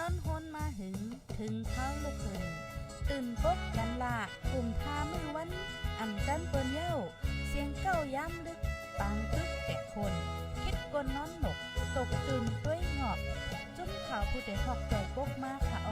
อนฮนมาถึงเข้าลูกขึ้นตื่นปกยันละกลุ่มทามือวันจันเปิ้นเย้าเสียงเก้าย้ำลึกปังตึกแก่คนคิดกนนอนหนกตกตื่นด้วยหงอบจุ้มข่าวผู้ใดหอกใจปกมากค่ะอ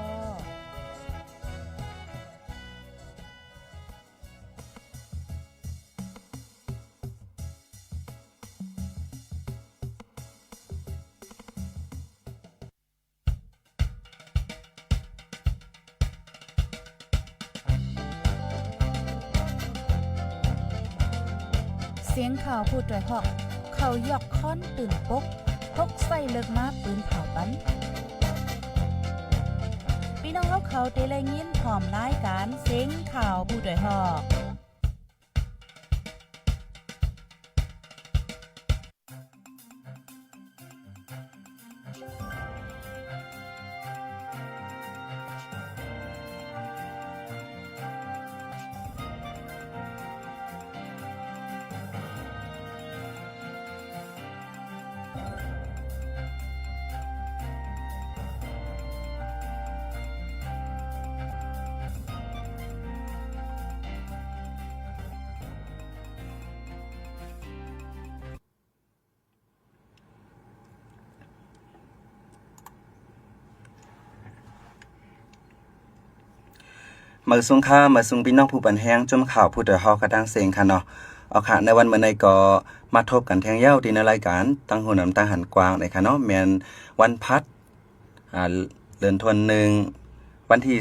เสียงข่าวผู้ใดหอกเขายอกค้อนตื่นปกพกใส่เลิกมาปืนเผาปันพี่น้องเขาเตะแรงยินพร้อมรายการเสียงข่าวผู้ใดหอกมาซุงค่ามาซุงพี่น้องผู้บันแห้งจุ่มข่าวผู้เดือดฮอกระดังเสียงค่ะเนาะเอาค่ะในวันเมื่อในก็มาทบกันแทงเย้าที่ในรายการตั้งหูน้ำตั้งหันกวางในค่ะเนาะแมนวันพัดเดือนธันวาคมวันที่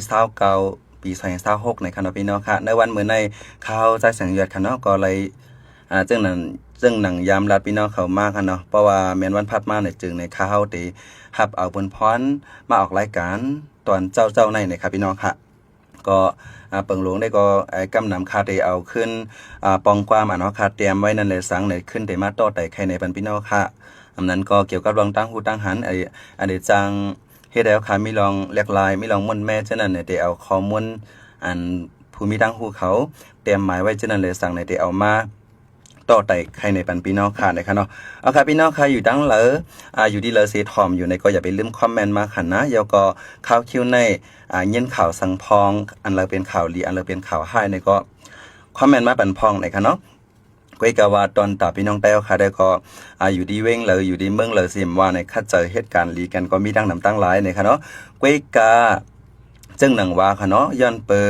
29ปี2026ในค่ะเนาะพี่น้องค่ะในวันเมื่อในข่าวใจแสงเยือดค่ะเนาะก็เลยจึงหนังยามรัดพี่น้องเขามากค่ะเนาะเพราะว่าแมนวันพัดมาในจึงในข่าวที่ฮับเอาบนพรมาออกรายการตอนเจ้าในค่ะพี่น้องค่ะก็เปิงหลวงได้ก็กำนำคาเตเอาขึ้นปองความเนาะคาเตรียมไว้นั่นเลยสังในขึ้นเตมาต่อแต่ใครในปันพี่น้องค่ะอันนั้นก็เกี่ยวกับรองตั้งหูตั้งหันอดีตจังเฮ็ดแล้วค่ะมีรองเรียกลายมีรองม่วนแม่ฉะนั้นเนี่ยเตเอาข้อมูลอันผู้มีตั้งหูเขาเตรียมหมายไว้ฉะนั้นเลยสังในเตเอามาต่อแต่ใครในปันพี่น้องค่ะนะคะเนาะเอาค่ะพี่น้องค่ะอยู่ดังเหลออยู่ที่เลอเซทอมอยู่ในก็อย่าไปลืมคอมเมนต์มาค่ะนะเดี๋ยวก็ข่าวคิวในเย็นข่าวสังพองอันเราเป็นข่าวลีอันเราเป็นข่าวให้ในก็คอมเมนต์มาปันพองนะคะเนาะก้อยกะว่าตอนตาพี่น้องแต้วค่ะได้ก็อยู่ดีเว้งเลยอยู่ดีเมืองเลยสิมว่าในคัดเจอเหตุการณ์ลีกันก็มีดังนำตั้งหลายนะคะเนาะก้อยกะจึงหนังว่าค่ะเนาะย้อนเปิด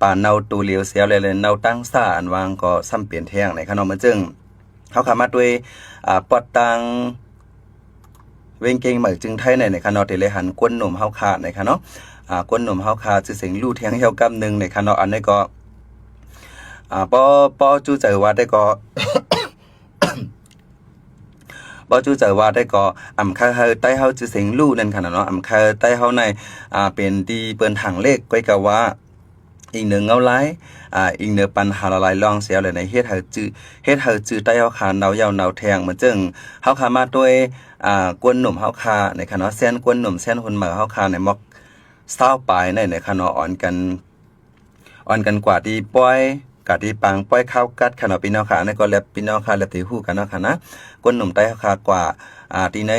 ป่าเนาตูเหลียวเสียวเลยเนาตั้งซ่าอันวางก็ซ้ำเปลี่ยนแท่งในค่ะเนาะมันจึงเขาขามาด้วยปอดตังเวงเก่งเหมือจึงไทยในค่ะเนาะเตเลหันก้นหนุ่มเฮาขาในค่ะเนาะก้นหนุ่มเฮาขาชื่อเสียงลู่เทียงเฮากำนึงในค่ะเนาะอันนี้ก็ปอจูเจอว่าได้ก็บ่จูเจอว่าได้ก็คาเฮาใต้เฮาชื่อเสียงลู่นั่นค่ะเนาะคาใต้เฮาในเป็นที่เปิ้นถังเลขก้อยกะว่าอีกหนึ่งเอาไลอีกเนื้อปัญหาละลายลองเสียเลยในเฮ็ดเฮาจื้อใต้เฮาคาเนายาวเนาแทงเหมือนจึงเฮาคามาด้วยกวนหนุ่มเฮาคาในค่ะเนาะแซนกวนหนุ่มแซนหุ่นเหมือเฮาคาในมอก20ปลายในค่ะเนาะอ่อนกันกว่าที่ป้อยกะที่ปังป้อยข้าวกัดค่ะเนาะพี่น้องค่ะในก็แลบพี่น้องค่ะแลบที่ฮู้กันเนาะค่ะนะกวนหนุ่มใต้เฮาคากว่าที่ใน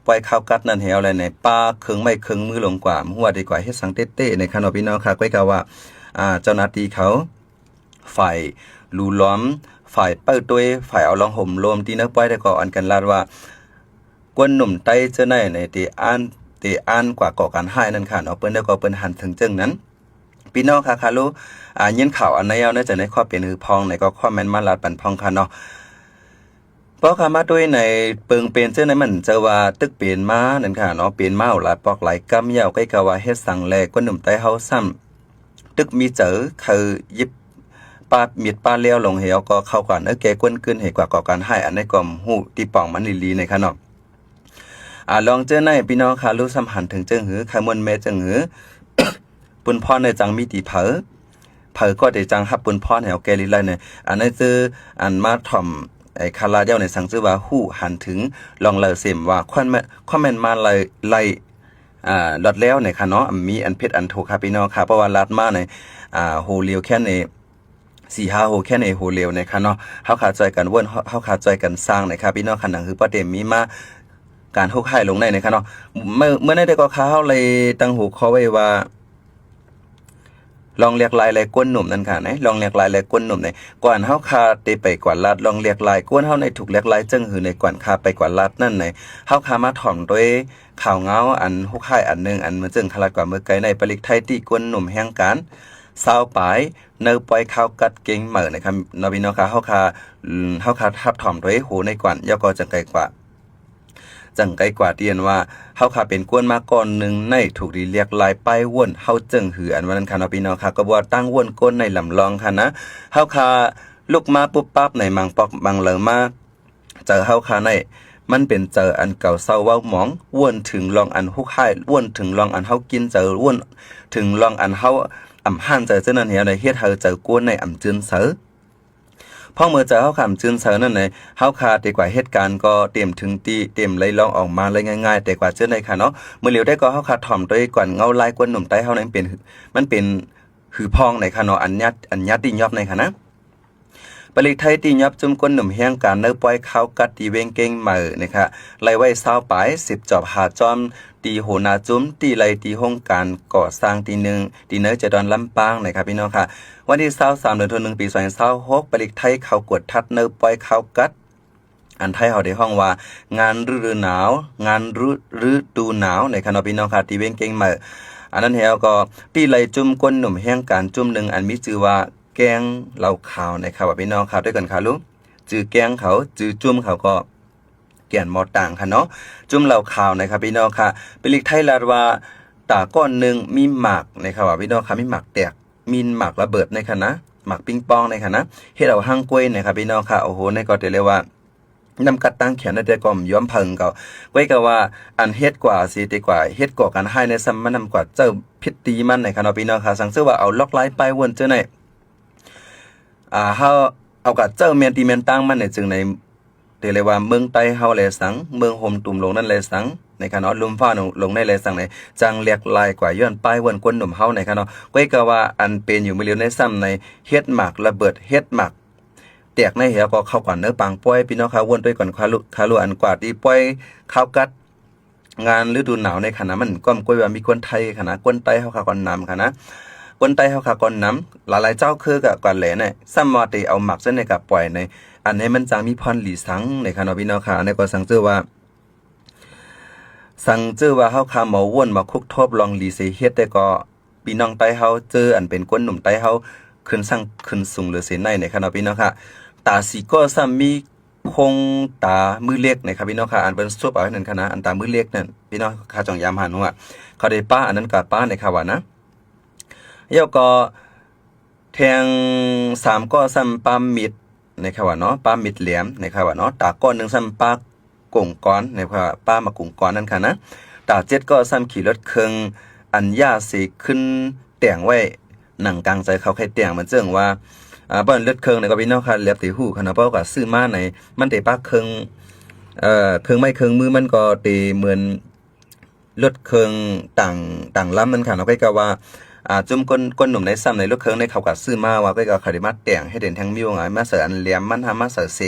ปล่อยข้าวกัดนั่นเฮาอะไรในป้าเครื่องไม่เครื่องมือลงกว่าหัวดีกว่าเฮ็ดสังเต้ๆในค่ะเนาะพี่น้องค่ะก้อยกะว่าเจ้าหน้าที่เขาฝ่ายลูล้อมฝ่ายเปิดด้วยฝ่ายเอาลองห่มรวมที่นักป้อยได้ก็อันกันลาดว่ากวนหนุ่มใต้เจ้าในตีอ่านกว่าก่อการให้นั่นค่ะเนาะเปิ้นได้ก็เปิ้นหันถึงจึงนั้นพี่น้องค่ะค่ะรู้ยินข่าวอันไหนเอาน่าจะในข้อเป็นหือพองในก็คอมเมนต์มาลาดปันพองค่ะเนาะเพราะคำมาด้วยในเปิงเป็นเจ้าในมันเจอว่าตึกเปลี่ยนมานั่นค่ะเนาะเปลี่ยนมาหลายปอกหลายกำยาวใกล้กะว่าเฮ็ดสั่งแลกวนหนุ่มใต้เฮาซ้ำตึกมีเจอคือยิบป้ามีดป้าเลี้ยวลงเหวก็เข้ากันแกก้นขึ้นให้กว่าก่อการให้อันในก็ฮู้ที่ป่องมันลีในค่ะเนาะลองเจอในพี่น้องค่ะรู้สัมหันถึงเจิงหือขมวนแม่เจิงหือ ปุนพ่อในจังมีตีเผอก็ได้จังฮับปุนพ่อแหวแกลิไลเนี่ยอันนั้นคืออันมาถ่อมคาราเดียวในสังชื่อว่าฮู้หันถึงลองเลเสมว่าควันแม่นมาไล่ลอดแล้วในค่ะเนาะมีอันเพชรอันโทค่ะพี่น้องค่ะเพราะว่าลัดมาในโฮเลียวแค่ใน4-5โฮแค่ในโฮเลียวในค่ะเนาะเฮาขาดใจกันเว้นเฮาขาดใจกันสร้างในค่ะพี่น้องค่ะนั่นคือประเด็นมีมา การฮุกให้ลงในนะครับเนาะเมื่อในได้ก็ค้าเลยตั้งหูคอไว้ว่าลองเรียกลายลายก้นหนุ่มนั่นค่ะไหนลองเรียกลายลายก้นหนุ่มไหนก่อนเฮาคาเตไปกว่าลาดลองเรียกลายก้นเฮาในถูกเรียกลายจึงหือในก่อนคาไปกว่าลาดนั่นไหนเฮาคามาถ่อมด้วยข่าวเงาอันฮุกให้อันนึงอันมันจึงคลาดกว่าเมื่อไกลในปริกไทยที่ก้นหนุ่มแห่งการซาวปลายเนอปล่อยข้าวกัดเก่งเหมือนะครับนอบินอคาเฮาคาทับถ่อมด้วยหูในก่อนย่อก็จังไกลกว่าจังไกลกว่าเตียนว่าเฮาคาเป็นกวนมาก่อนนึงในถูกดีเรียกลายป้ายว่นเฮาจึงหืออันวันนั้นค่ะเนาะพี่น้องค่ะก็บ่ตั้งว่นก้นในลำลองค่ะนะเฮาคาลุกมาปุ๊บปั๊บในมังปอกมังเหลอมาเจอเฮาคาในมันเป็นเจออันเก่าเศร้าเว้าหมองว่นถึงลองอันฮุกให้ว่นถึงลองอันเฮากินเจอว่นถึงลองอันเฮาอำห่านเจอเจ้านั้นเหี่ยวในเฮ็ดเฮาเจอกวนในอำจืนเสือพอเมื่อเจอเฮาขำจืนเสือนั่นเลยเฮาคาดีกว่าเหตุการณ์ก็เตรียมถึงตีเตรียมเลยลองออกมาเลยง่ายๆแต่กว่าเจ้าในค่ะเนาะเมื่อเร็วได้ก็เฮาคาถ่อมด้วยก่อนเงาลายกวนหนุ่มใต้เฮานั้นเป็นมันเป็นหือพองในค่ะเนาะอันยัดติยอบในค่ะนะปริไทยตียับจุ่มก้นหนุ่มแห้งการเนื้อปล่อยข้าวกัดตีเวงเก่งเหมือนะคะไล่ไว้20ปลาย10จอบหาจอมตีโหนาจุ้มตีไล่ตีห้องการก่อสร้างตีหนึ่งตีเนื้อจะดอนลำปางนะครับพี่น้องค่ะวันที่23เดือนธันวาคมปี2026ปริไทยเขากดทัดเนื้อปล่อยข้าวกัดอันไทยเขาได้ห้องว่างานฤดูหนาวงานฤดูหนาวในคณะพี่น้องค่ะตีเวงเก่งเหมืออันนั้นเฮาก็ตีไล่จุ่มก้นหนุ่มแห้งการจุ่มหนึ่งอันมีชื่อว่าแกงเหล่าขาวนะครับพี่น้องครับด้วยกันค่ะลูกจื้อแกงเขาจื้อจุ่มเขาก็แก่นหมอต่างค่ะเนาะจุ่มเหล่าขาวนะครับพี่น้องค่ะเป็นลิกไทยลาดว่าตาก้อนหนึ่งมีหมากนะครับพี่น้องค่ะมีหมากแตกมีหมากระเบิดในค่ะนะหมากปิงปองในค่ะนะเฮ็ดเอาห้างกล้วยนะครับพี่น้องค่ะโอ้โหในก็เรียกว่านำกัดตั้งแขนในแต่ก็ย้อมเพิงเขาไว้ก็ว่าอันเฮ็ดกว่าสิดีกว่าเฮ็ดก่อกันให้ในซ้ำมันนำกว่าเจ้าพิษตีมันในค่ะเนาะพี่น้องค่ะสังเสว่าเอาล็อกไลน์ไปวนเจ้าในเฮาเอากับเจ้าเมียนตีเมียนตั้งมันในจึงในเรียกว่าเมืองใต้เฮาแลสังเมืองโฮมตุ่มลงนั่นแลสังในคณะลุมฟ้าลงในแลสังในจังเรียกลายกว่าย้อนป้ายวนกวนหนุ่มเฮาในคณะก้อยก็ว่าอันเป็นอยู่มื้อเลียวในซ้ำในเฮ็ดหมากระเบิดเฮ็ดหมากแตกในเหี่ยวก็เข้าก่อนเนื้อปังป้อยพี่น้องค่ะวนด้วยก่อนคาลุอันกว่าที่ป้อยข้าวกัดงานฤดูหนาวในคณะมันก้อมก้อยว่ามีคนไทยคณะคนใต้เฮาค่ะก่อนนำคณะคนใต้เฮาค่ะก่อนน้ำหลายๆเจ้าคือกับก่อนแหลเนี่ยซ้ำมาตีเอาหมักเส้นในกับปล่อยในอันนี้มันจังมีพรหลีสังในค่ะเนาะพี่น้องค่ะอันนี้ก็สังเจอว่าเฮาค่ะหมอว่นมาคุกทบลองหลีเสเฮ็ดแต่ก็พี่น้องใต้เฮาเจออันเป็นคนหนุ่มใต้เฮาขึ้นสั่งขึ้นสูงหรือเสในค่ะเนาะพี่น้องค่ะตาสีก็ซ้ำมีคงตามือเล็กนะครับพี่น้องค่ะอันเป็นซุปเอาให้นั่นค่ะนะอันตามือเล็กนั่นพี่น้องค่ะจองยามหันว่าเขาได้ป้าอันนั้นกับป้าในค่ะว่านะเยาก็แทง3ก็ซ้ำปามิดในค่ะว่าเนาะปามิดแหลมในค่ะว่าเนาะตาก้อนนึงซ้ำปากงก้อนในค่ะป้ามากงก้อนนั่นค่ะนะตา7ก็ซ้ำขี่รถเครื่องอันย่าสิขึ้นแต่งไว้หนังกลางใจเขาใครแต่งมันเจิงว่าบ่อนเลือดเครื่องในก็พี่น้องค่ะเลียบติหูค่ะเนาะเพราะว่าซื้อมาในมันได้ปากเครื่องเครื่องไม้เครื่องมือมันก็ตีเหมือนรถเครื่องต่างลำนั่นค่ะเนาะก็ว่าจุ่มก้นหนุ่มในซ้ำในรถเครื่องในเขาก็ซื้อมาว่าก็เขาได้มาแต่งให้เด่นทั้งมิวมาเสิร์อันเหลี่ยมมันทำมาเสิร์เสี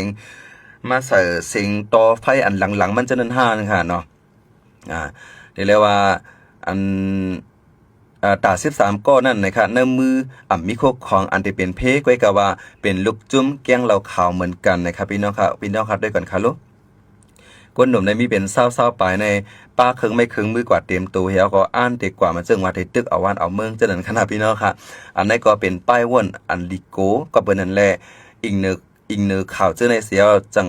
ยงต่อไฟอันหลังมันจะนั่น5นึงค่ะเนาะเรียกว่าอันตา13ก้อนั่นนะคะในมือมีโคกของอันที่เป็นเพกไว้ก็ว่าเป็นลูกจุ้มแกงเหล่าขาวเหมือนกันนะครับพี่น้องครับด้วยกันค่ะลูกก้นหนุ่มในมีเป็นเศร้าๆไปในป้าเคิงไม่เคิงมือกว่าเต็มตัวเฮียก็อ่านเด็กกว่ามันจึงว่าได้ตึกเอาวันเอาเมืองจังนั้นขนาดพี่น้องค่ะอันนี้ก็เป็นป้ายว่นอันลิโกก็เปิ้นนั่นแหละอิงเนอข่าวเจ้าในเสียจัง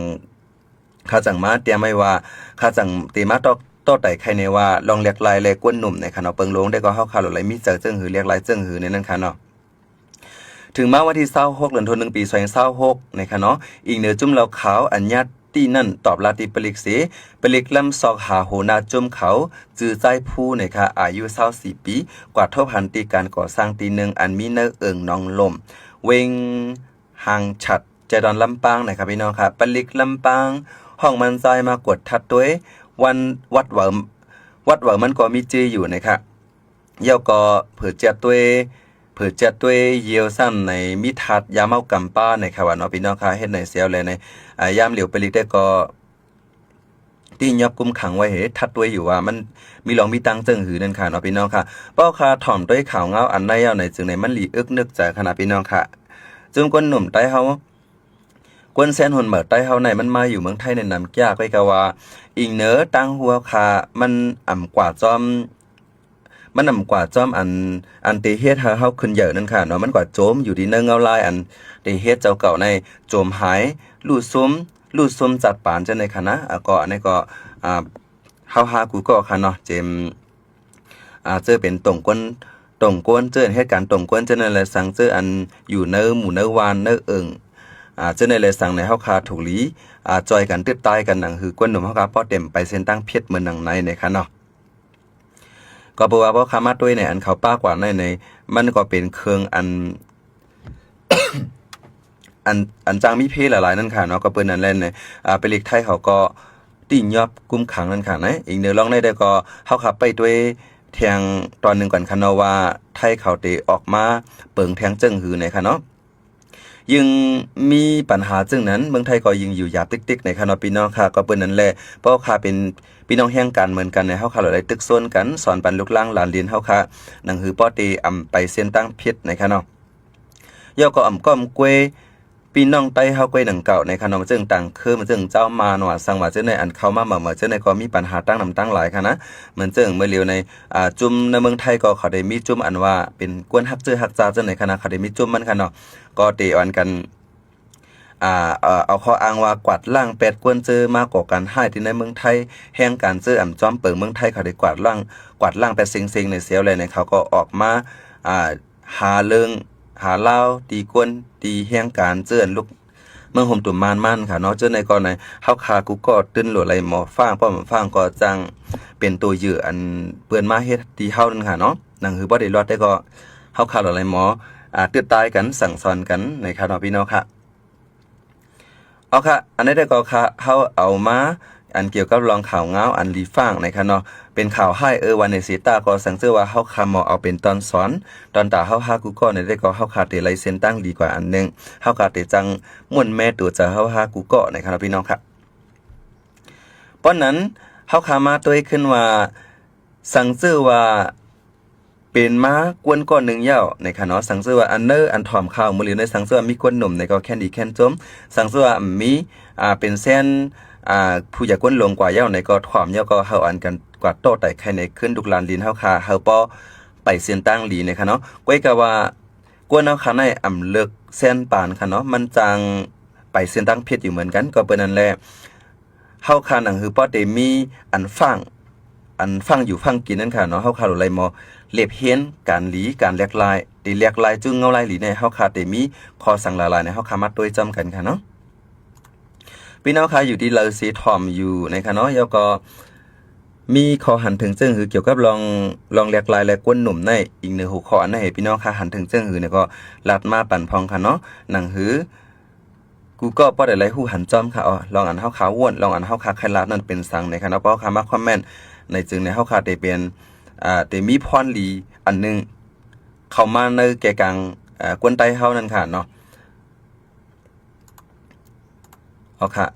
ข้าจังมาเตรียมไว้ว่าข้าจังเตมาต่อไต่ใครในว่าลองเรียกลายแลก้นหนุ่มในค่ะเนาะเปิงลงได้ก็เฮาข่าวหลายมีเจอเจิ้งหือเรียกลายเจิ้งหือในนั้นค่ะเนาะถึงมาวันที่26เดือนธันวาคมปี2026ในค่ะเนาะอีกเนื้อจุ่มเหล่าขาวอัญญาตีนั่นตอบลาติปลิกเสปลิกลำซอกหาโหนาจุ่มเขาจื้อใจผู้ในค่ะอายุ24ปีกว่าทบหันตีการก่อสร้างตีหนึ่งอันมีเนื้อเอิงนองลมเวงหางฉัดใจดอนลำปางนะครับพี่น้องค่ะปลิกลำปางห้องมันใจมากดทัดด้วยวันวัดเหวมันก็มีจื้ออยู่นะคะเย่าก็เผื่อเจ็ดด้วยเยียวซ้ำในมิทัดยาเมากำป้าในค่ะว่าเนาะพี่น้องค่ะเฮ็ดในเสียวเลยในยามเหลียวปลิกได้ก็ ที่ยอบกุมขังไว้เหทัดด้วยอยู่ว่ามันมีลองมีตังเจิงหือนั่นค่ะเนาะพี่น้องค่ะเป้าคาถ่อมด้วยข่าวเงาอันใดเอาในจึงในมันหลีอึกนึกใจขนาดพี่น้องค่ะจึงคนหนุ่มใต้เฮากวนแซนหนเหมือใต้เฮาในมันมาอยู่เมืองไทยในนำยากไว้กะว่าอิงเนอตั้งหัวคามันอ่ำกว่าจอมมันนำกว่าจอมอันเตเฮ็ดเฮาขึ้นเยอะนั่นค่ะเนาะมันกว่าโจมอยู่ดีเนิงเงาลายอันเตเฮ็ดเจ้าเก่าในโจมหายลู่ซุ่มจัดปานจังในคณะก็อันนี้ก็เฮาหากูก็ค่ะเนาะเจมเจอเป็นตรงก้นเจอเหตุการณ์ตรงก้นเจอในแลสังเจออันอยู่เนื้อหมู่เนื้อวานเนื้อเอิงเจอในแลสังในเฮาคาถูกหลีจอยกันตึบตายกันหนังคือกวนหนุ่มเฮาคาป้อเต็มไปเส้นตั้งเพียดเหมือนหนังในค่ะเนาะก็บอกว่าคามาด้วยในอันเขาป้ากว่าในมันก็เป็นเครื่องอัน อันจางมีเพหลายๆนั่นค่ะเนาะก็เปิ้นนั่นแหละเนี่ยไปเล็กไทยเขาก็ติ่งยอบกุมขังนั่นค่ะนะอีกเนื้อร้องได้ก็เฮาขับไปด้วยแทงตอนนึงก่อนค่ะเนาะว่าไทยเขาเตออกมาเปิงแทงเจิ้งหือในค่ะเนาะยังมีปัญหาจึงนั้นเมืองไทยก็ยังอยู่หยาบติ๊กๆในค่ะเนาะพี่น้องค่ะก็เปิ้นนั่นแหละเพราะค่ะเป็นพี่น้องแห่งกันเหมือนกันในเฮาค่ะหลายๆตึกโซนกันสอนปันลูกล่างหลานเรียนเฮาค่ะหนังหือป้อเตไปเส้นตั้งเพียดในค่ะเนาะย่อก็ก้อมกวยพี่น้องไต้เฮาก้อยหนังเก่าในคณะจึงต่างคือมันจึงเจ้ามาหนวสังว่าเจ้าในอันเข้ามาเหมือนเจ้าในก็มีปัญหาตั้งนำตั้งหลายค่ะนะเหมือนจึงเมื่อเร็วในจุ่มในเมืองไทยก็เขาได้มีจุ่มอันว่าเป็นกวนฮักเจอฮักจาเจ้าในคณะเขาได้มีจุ่มมันค่ะเนาะก็เตอันกันเอาข้ออ้างว่ากวาดล่าง8กวนเจอมากกว่ากันให้ที่ในเมืองไทยแห่งการเจอจอมเปิงเมืองไทยเขาได้กวาดล่าง8เซ็งๆในเสียวเลยในเขาก็ออกมาหาเรื่องหาเล่าตีกวนตีแห่งการเจือนลูกเมืองห่มตุ่มมานค่ะเนาะเจ้าในก่อนในเฮาคากูก็ตื้นหลวไหลหมอฟางป้อมฟางก็จังเป็นตัวเหยื่ออันเปื้อนมาเฮ็ดตีเฮานั่นค่ะเนาะนั่นคือบ่ได้รอดได้ก็เฮาคาหลวไหลหมอตื้อตายกันสั่งสอนกันในค่ะเนาะพี่น้องค่ะเอาค่ะอันนี้ได้ก็ค่ะเฮาเอามาอันเกี่ยวกับรองข่าวเงาอันลีฟ้างในค่ะเนาะเป็นข่าวให้วันในสีตาก็สังเกตว่าเฮาคาหมอเอาเป็นตอนสอนตอนตาเฮาหากูก็ในได้ก็เฮาคาเตไลเส้นตั้งดีกว่าอันนึงเฮาคาเตจังม่วนแม่ตัวจะเฮาหากูก็ในค่ะพี่น้องครับป้อนนั้นเฮาคามาตัวขึ้นว่าสังเกตว่าเป็นมากวนก้อนหนึ่งเย้าในค่ะเนาะสังเกตว่าอันเนอร์อันถ่อมข้าวมื้อหรือในสังเกตว่ามีก้นหนุ่มในก็แค่ดีแค่นจมสังเกตว่ามีเป็นเส้นผู้ใหญ่ก้นลงกว่าเย้าในก็ถ่อมเย้าก็เฮาอันกันกว่าโตแต่ใครในขึ้นดุกลานลินเฮาคาเฮาป้อไปเส้นตั้งหลีในค่ะเนาะก้อยกะว่ากวนเฮาคาในเลิกเส้นปานค่ะเนาะมันจังไปเส้นตั้งเพชรอยู่เหมือนกันก็เปิ้นนั่นแหละเฮาคาหนังคือป้อเตมีอันฟังอยู่ฟังกินนั่นค่ะเนาะเฮาคาหลายมอเล็บเฮียนการหลีการแลกลายตีแลกลายจึงเงาลายหลีในเฮาคาเตมีคอสั่งละลายในเฮาคามาด้วยจำกันค่ะเนาะพี่น้องค่ะอยู่ที่เลซีทอมอยู่ในค่ะเนาะแล้วก็มีข้อหันถึงเจิ้งหือเกี่ยวกับลองแลกลายและก้นหนุ่มในอีก1หัวข้ออันให้พี่น้องค่ะหันถึงเจิ้งหือเนี่ยก็ลัดมาปั่นพองค่ะเนาะหนังหือกูก็บ่ได้หลายฮู้หันจอมค่ะลองอันเฮาขาว้วนลองอันเฮาขาไขลาดนั่นเป็นสังในค่ะเนาะเพราะคำว่าคอมเมนต์ในจึงในเฮาขาได้เป็นแต่มีพรหลีอันนึงเข้ามาในแก่กลางกวนไตเฮานั่นค่ะเนาะเอาค่ะ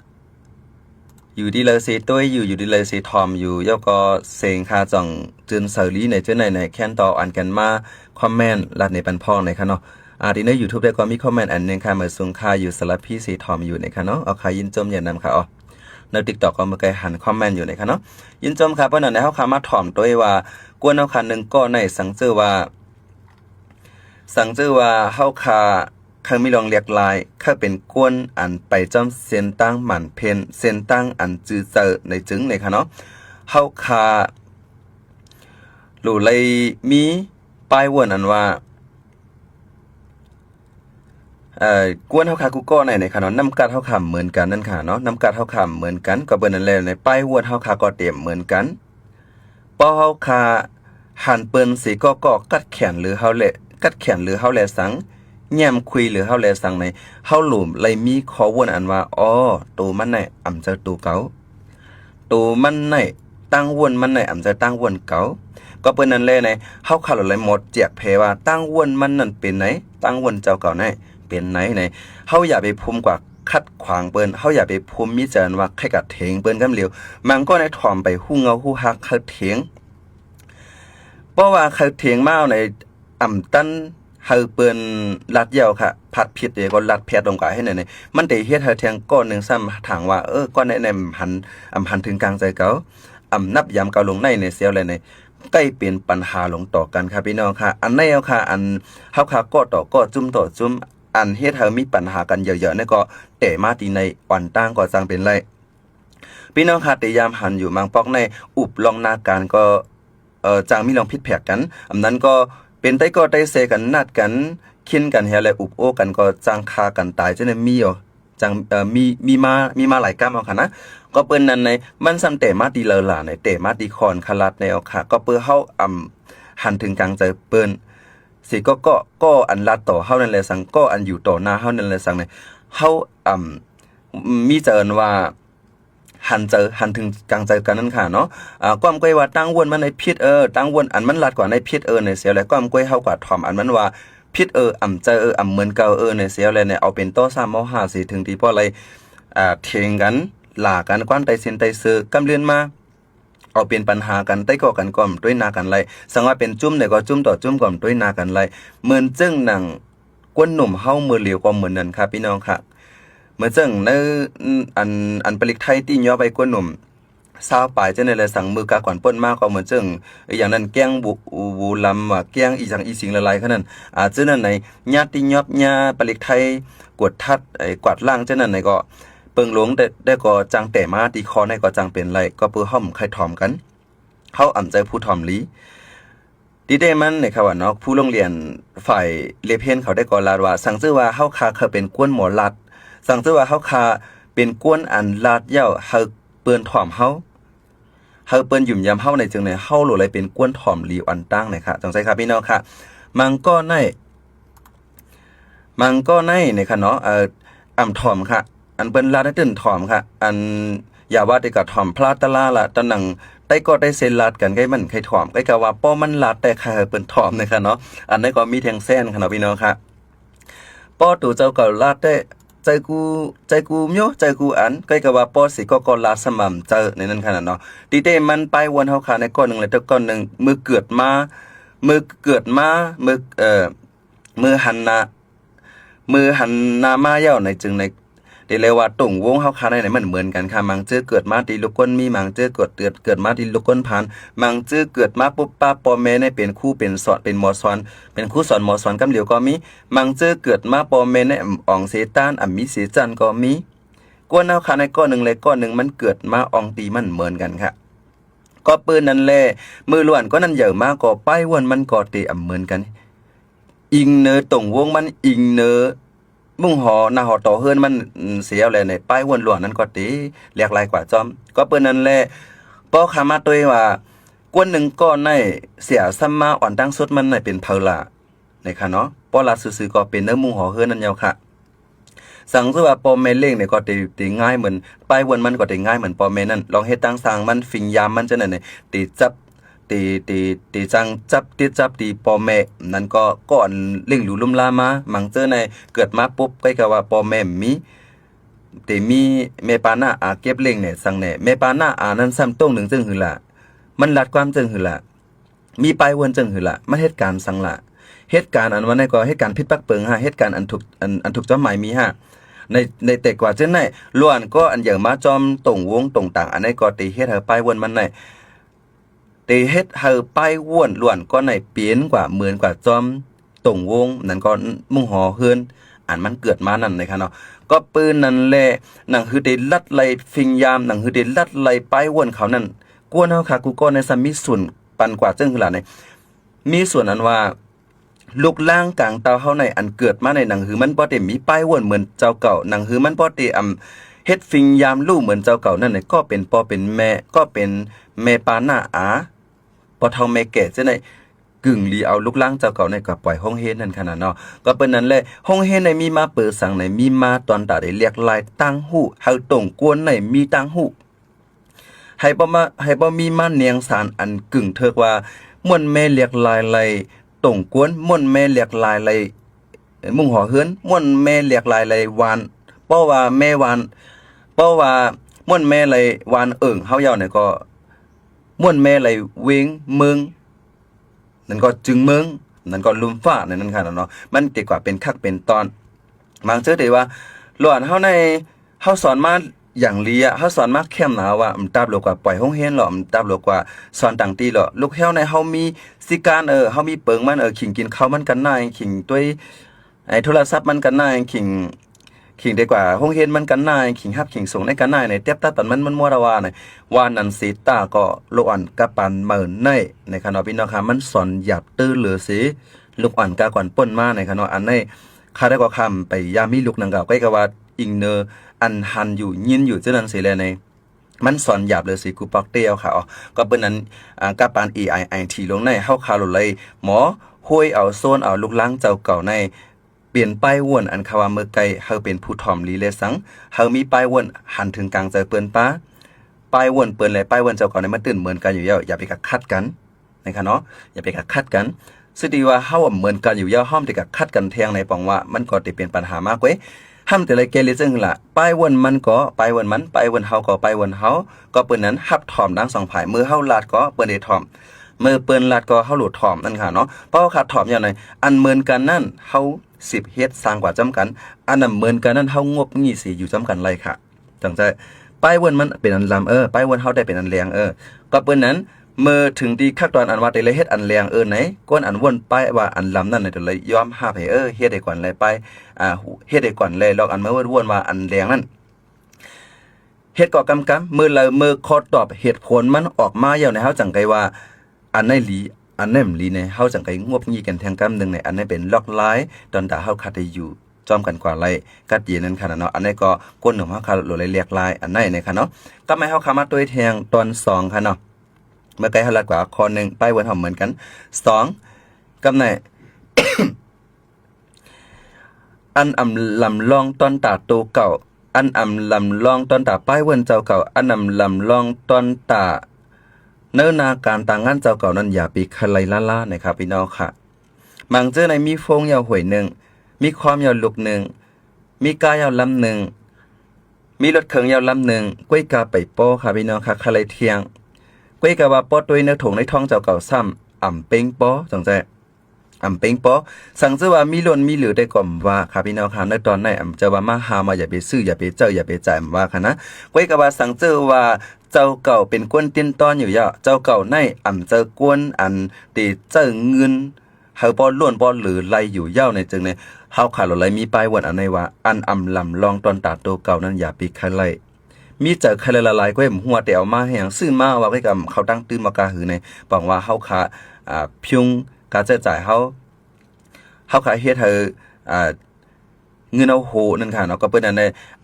อยู่ดีเลยสิต้วยอยู่ดีเลยสิทอมอยู่แล้วก็เซงคาจ่องจึนเสรีในเจ้าในแค้นต่ออันกันมาคอมเมนต์ลัดในปันพ่อในค่ะเนาะที่ใน YouTube ได้ก็มีคอมเมนต์อันนึงค่ะมาสูงค่าอยู่สลับพี่สีทอมอยู่ในค่ะเนาะเอาค่ะยินจมอย่านำค่ะใน TikTok ก็มาไกลหันคอมเมนต์อยู่ในค่ะเนาะยินจมค่ะเพราะนั้นเฮาคามาถ่อมตัวว่ากวนเฮาคานึงก็ในสังเจอว่าเฮาคาคังมีลองเรียกลายเข้าเป็นกวนอันไปจอมเส้นตั้งหมันเพนเส้นตั้งอันจือเจอในจึงในค่ะเนาะเฮาคาหลู่เลยมีป้ายวนอันว่ากวนเฮาคากูก็ในค่ะเนาะน้ำกัดเฮาคาเหมือนกันนั่นค่ะเนาะน้ำกัดเฮาคาเหมือนกันก็เบิ่นนั่นแหละในป้ายวนเฮาคาก็เต็มเหมือนกันป้อเฮาคาหันเปิ้นสิก็กัดแขนหรือเฮาแลสังแย้มคุยหรือเฮาแลสังในเฮาหลุมเลยมีขอวนอันว่าตัวมันในเจอตัวเก่าตัวมันในตั้งวนมันในเจอตั้งวนเก่าก็เปิ้นนั่นแหละในเฮาคาเลยหมดเจียกเพว่าตั้งวนมันนั่นเป็นไหนตั้งวนเจ้าเก่าไหนเป็นไหนเฮาอย่าไปภูมิกว่า คัดขวางเปิ้นเฮาอย่าไปภูมิจารณ์ว่าใครกัดเถงเปิ้นกำเหลียวมันก็ในถ่อมไปฮู้เงาฮู้ฮักเขาเถงเพราะว่าเขาเถียงมาในอ่ำตันเฮาเปิ้นลัดยาวค่ะผัดผิดเดี๋ยวก็ลัดแพทย์ลงกว่าให้หน่อยมันได้เฮ็ดเฮาเถียงก้อนนึงซ้ำถางว่าก้อนในหันถึงกลางใจเขานับยามเกาลงในเสียวเลยใกล้เป็นปัญหาลงต่อกันครับพี่น้องค่ะอันในเอาค่ะอันเฮาค่ะก็ต่อก็จุ่มต่อจุ่มอันเฮ็ดเฮามีปัญหากันเยอะๆนี่ก็แต่มาตีในอ่อนตั้งก็จังเป็นไรพี่น้องค่ะแต่ยามหันอยู่มังปอกในอุบลองนาการก็จางมีลองผิดแผกกันอันนั้นก็เป็นได้ก็ได้เซกันนัดกันคินกันเฮและอุบโอกันก็จางคากันตายจะได้มีอ่ะจังมีมาหลายกรรมเอาค่ะนะก็เปิ้นนั้นในมันซ้ำแต่มาดีเลอล่ะในแต่มาดีคอนคลัดในเอาค่ะก็เปิ้นเฮาหันถึงกลางใจเปิ้นสิก็อันลัดต่อเฮานั่นแหละสังก็อันอยู่ต่อหน้าเฮานั่นแหละสังในเฮามีเจริญว่าหันถึงกลางใจกันนั่นค่ะเนาะความก้อยว่าตั้งวนมันในพิษตั้งวนอันมันลัดกว่าในพิษในเสียแล้วความก้อยเฮากว่าถ่อมอันมันว่าพิษใจเหมือนเก่าในเสียแล้วเนี่ยเอาเป็นโต๊ะ3 5 4ถึงที่พออะไรเถียงกันหลากันกว้านไตเส้นไตซื้อกำเลือนมาเอาเป็นปัญหากันไต้ก่อกันก่อมด้วยนากันไรสังว่าเป็นจุ่มเนี่ยก็จุ่มต่อจุ่มก่อมด้วยนากันไรเหมือนจึงหนังกวนหนุ่มเฮามือเหลียวก็เหมือนนั่นครับพี่น้องค่ะเหมือนจังในอันปลิกไทยที่ย่อไปกวนหนุ่มซาวปลายจะในเลยสั่งมือกาก่อนป้นมากก็เหมือนจังอย่างนั้นแกงบูลำว่าแกงอีจังอีสิงละลายขนาดนั้นเจ้านั่นในญาติยอบญาปลิกไทยกดทัดกวาดล่างเจ้านั่นในก็เปิงหลวงได้ก็จังแต่มาตีคอในก็จังเป็นไรก็เปื้อห้อมใครถ่อมกันเขาใจผู้ถ่อมลีดีเดมันในค่ะว่าเนาะผู้โรงเรียนฝ่ายเลเพนเขาได้ก่อลาดว่าสั่งซื้อว่าเฮาคาเคยเป็นกวนหมอลัดสั่งซื้อว่าเฮาคาเป็นกวนอันลาดเย้าเฮาเปิ้นถ่อมเฮาเปิ้นหยุ่มยำเฮาในจึงในเฮาโหลเลยเป็นกวนถ่อมลีอันตั้งนะคะจังไสครับพี่น้องค่ะมังก็ในในค่ะเนาะถ่อมค่ะอันเปิ้นลาได้ตื่นถ่อมค่ะอันอย่าว่าแต่ก็ถ่อมพลาดตะลาละตะหนังได้ก็ได้เซ็นลาดกันใกล้มันใครถ่อมใกล้ก็ว่าป้อมันลาดแต่ค่ะเปิ้นถ่อมนะคะเนาะอันนั้นก็มีแทงแซนค่ะเนาะพี่น้องค่ะป้อตู่เจ้าก็ลาดได้ใจกูโยใจกูอันใกล้ก็ว่าป้อสิก็ลาดสม่ำเจอในนั้นค่ะเนาะดีเต้มันไปวนเฮาค่ะในก้อนนึงแล้วแต่ก้อนนึงมือเกิดมามือหันนามาเย้าในจึงในได้เลยว่าตุ่งวงเฮาคาในมันเหมือนกันค่ะมังเจอเกิดมาที่ลูกก้นมีมังเจอเกิดมาที่ลูกก้นผ่านมังเจอเกิดมาปุ๊บป้าปอแม่ในเป็นครูเป็นสอนเป็นหมอสอนเป็นครูสอนหมอสอนกำเหลียวก็มีมังเจอเกิดมาปอแม่ในอ่องเสตานมีเสจันก็มีก้นเฮาคาในก้อนนึงเลยก้อนนึงมันเกิดมาอ่องตีมันเหมือนกันค่ะก็ปืนนั่นแหละมือล้วนก็นั่นใหญ่มากก็ป้ายวนมันก็ตีเหมือนกันอิงเนอตุ่งวงมันอิงเนอมุ่งหอหน้าหอต่อเฮือนมันเสียอะไรในป้ายวนหลวงนั้นก็ตีเรียกลายกว่าจอมก็เปิ้นนั่นแหละป้อขามาตัวว่ากวนหนึ่งก็ในเสียซ้ำมาอ่อนตั้งสุดมันในเป็นเพลาในค่ะเนาะป้อลาซื่อๆก็เป็นเนื้อมุ่งหอเฮือนนั่นยาวค่ะสั่งซะว่าป้อแม่เล่งเนี่ยก็ตีง่ายเหมือนป้ายวนมันก็ตีง่ายเหมือนป้อแม่นั่นลองเฮ็ดตั้งสร้างมันฟิงยามมันจะนั่นนี่ตีจับตีจังจับตีปอแม่นั่นก็ก่อนเล่งหลูลุ่มลามามังเจอในเกิดมาปุ๊บใกล้กับว่าปอแม่มีแม่ปาหน้าเก็บเล่งเนี่ยสั่งเนี่ยแม่ปาหน้านั้นซ้ำต้งหนึ่งจึงหือละมันลัดความจึงหือละมีปลายวนจึงหือละมันเหตุการณ์สั่งละเหตุการณ์อันวันนี้ก็เหตุการณ์พิษปักเปิงเหตุการณ์อันถูกจอมหมายมีในแต่กว่าเช่นไหนล้วนก็อันอย่างมาจอมตรงวงตรงต่างอันนี้ก็ตีเฮ็ดให้ปลายวนมันในตีเฮ็ดเฮาป้ายว่วนล้วนก็ในเปลี่ยนกว่าเหมือนกว่าจอมตรงวงนั่นก็มุ่งหอเฮือนอันมันเกิดมานั่นเลยค่ะเนาะก็ปืนนั่นแหละหนังคือได้ลัดไล่ฟิงยามหนังคือได้ลัดไล่ป้ายว่วนเขานั่นกวนเฮาค่ะกูก็ในซัมมีส่วนปันกว่าจึงคือล่ะในมีส่วนอันว่าลูกล่างกลางเตาเฮาในอันเกิดมาในหนังคือมันบ่ได้มีป้ายว่วนเหมือนเจ้าเก่าหนังคือมันบ่ได้เฮ็ดฟิงยามลู่เหมือนเจ้าเก่านั่นน่ะก็เป็นปอเป็นแม่ก็เป็นแม่ปาหน้าพอเท่าแม่แก่จะได้กึ่งลีเอาลูกล้างเจ้าเก่าในกับปล่อยห้องเฮนนั่นขนาดเนาะก็เป็นนั้นแหละห้องเฮนในมีมาเปิดสั่งในมีมาตอนตาได้เรียกลายตั้งหูเฮาตรงกวนในมีตั้งหูให้บ่มีมาเนียงสารอันกึ่งเถิกว่าม่วนแม่เรียกลายไหลตรงกวนม่วนแม่เรียกลายไหลมุ่งหอเฮือนม่วนแม่เรียกลายไหลวานป ราะว่าแม่วานเพราะว่าม่วนแม่ไหลวานเฮาเยาเนี่ยก็ม่วนแม่ไหลเวงเมืองนั่นก็จึงเมืองนั่นก็ลุมฟ้านั่นค่ะเนาะมันดีกว่าเป็นคักเป็นตอนบางเจอได้ว่าหลวนเฮาในเฮาสอนมาอย่างลีอ่ะเฮาสอนมาเข้มหนาว่าตับโลกว่าปล่อยห้องเฮียนหรอตับโลกว่าสอนต่างตีหรอลูกเฮาในเฮามีสิการเฮามีเปิงมันขิงกินข้าวมันกันนายขิงด้วยไอ้โทรศัพท์มันกันนายขิงดีกว่าห้องเฮียนมันกันนายขิงฮับขิงส่งในกันนายในเตียบตาตอนมันมัวระวาในว่านันสิตาก็ลูกอ่อนกะปันเหมือนในคณะพี่น้องค่ะมันสอนหยับตื้อเหลือสิลูกอ่อนกะก่อนป่นมาในคณะอันในข้าได้ก็คำไปยามีลูกนางเก่าใกล้กับว่าอิงเนออันหันอยู่ยินอยู่เจ้านั้นสิเลยในมันสอนหยาบเลยสิกูปอกเตียวค่ะก็เป็นนั้นกะปาน EIIT ลงในเฮาคาโลเลยหมอห้วยเอาโซนเอาลูกล้างเจ้าเก่าในเปลี่ยนป้ายว่นอันคาวาเมื่อไกลเฮาเป็นผู้ถ่อมลีเลสังเฮามีป้ายว่นหันถึงกลางใจเปิ้นป้าป้ายว่นเปิ้นและป้ายว่นเจ้าเก่าในมันตื่นเหมือนกันอยู่แล้วอย่าไปคัดกันนะคะเนาะอย่าไปคัดกันซึ่งดีว่าเฮาเหมือนกันอยู่แล้วห้อมที่คัดกันแทงในปองว่ามันก็จะเป็นปัญหามากเว้ยห้ามแต่ละเกลิจึงล่ะป้ายวนมันก็ป้ายวนมันป้ายวนเฮาก็ป้ายวนเฮาก็เปิ้นนั้นฮับถ่อมทั้งสองฝ่ายมือเฮาลาดก็เปิ้นได้ถ่อมมือเปิ้นลาดก็เฮาหลุดถ่อมนั่นค่ะเนาะเพราะขาดถ่อมอย่างไรอันเหมือนกันนั่นเฮา10เฮ็ดสร้างกว่าจำกันอันนั้นเหมือนกันนั่นเฮางบงี้สิอยู่จำกันไรค่ะจังใจป้ายวนมันเป็นอันลำป้ายวนเฮาได้เป็นอันแรงก็เปิ้นนั้นเมื่อถึงดีคักตอนอันว่าได้เลยเฮ็ดอันแรงไหนก้นอันวนไปว่าอันลำนั่นน่ะเลยยอมหาให้เฮ็ดได้ก่อนเลยไปเฮ็ดได้ก่อนเลยลอกอันเมื่อวนว่าอันแรงนั่นเฮ็ดก็กำมือเลยมือขอตอบเหตุผลมันออกมาอย่างในเฮาจังไกว่าอันไหนหลีอันไหนบ่หลีในเฮาจังไกงบงี้กันแทงกำนึงในอันไหนเป็นล็อกไลน์ตอนตาเฮาคัดได้อยู่จอมกันกว่าไรกัดเย็นนั้นค่ะเนาะอันไหนก็ก้นของเฮาคาโลเลยเรียกลายอันไหนในค่ะเนาะก็ไม่เฮาคามาตัวแทงตอน2ค่ะเนาะเมื่อไกลเฮาลัดกว่าข้อ1ป้ายวนเฮาเหมือนกัน2กำไหน อันลำลองตอนตาโตเก่าอันลำลองตอนตาป้ายวนเจ้าเก่าอันลำลองตอนตาเนื้อนาการต่างงานเจ้าเก่านั้นอย่าไปคลายล่านะครับพี่น้องค่ะบางเจอในมีฟงยาวหวย1มีความยาวลูก1มีกายาวลำ1มีรถเขิงยาวลำ1ก้วยกาไปโป้ค่ะพี่น้องค่ะคลายเทียงก้วยกาว่าป้อตัวเนื้อถงในท้องเจ้าเก่าซ้ำเป็งป้อจังใจเป็งป้อสั่งเจอว่ามีล้นมีเหลือได้ก่อมว่าค่ะพี่น้องค่ะในตอนไหนจะว่ามาหามาอย่าไปซื้ออย่าไปเจออย่าไปจ่ายว่าค่ะนะก้วยกาว่าสั่งเจอว่าเจ้าเก่าเป็นกวนเตี้ยนตอนอยู่ยะเจ้าเก่าในเจอกวนอันตีเจ้าเงินเฮาป้อล้วนป้อหรือไล่อยู่ยาวในจึงในเฮาขาดอะไรมีป้ายวันอันในว่าอันลำลองตอนตาโตเก่านั้นอย่าไปคลายมีเจอใครละลายก็เห็นหัวแต่เอามาแหงซื้อมาว่าไว้กับเขาตั้งตื้นมากาหือในบอกว่าเฮาขาพิงกาจะจ่ายเฮาขาเฮ็ดเฮาเงินเอาโหนั่นค่ะเนาะก็เปิ้นอั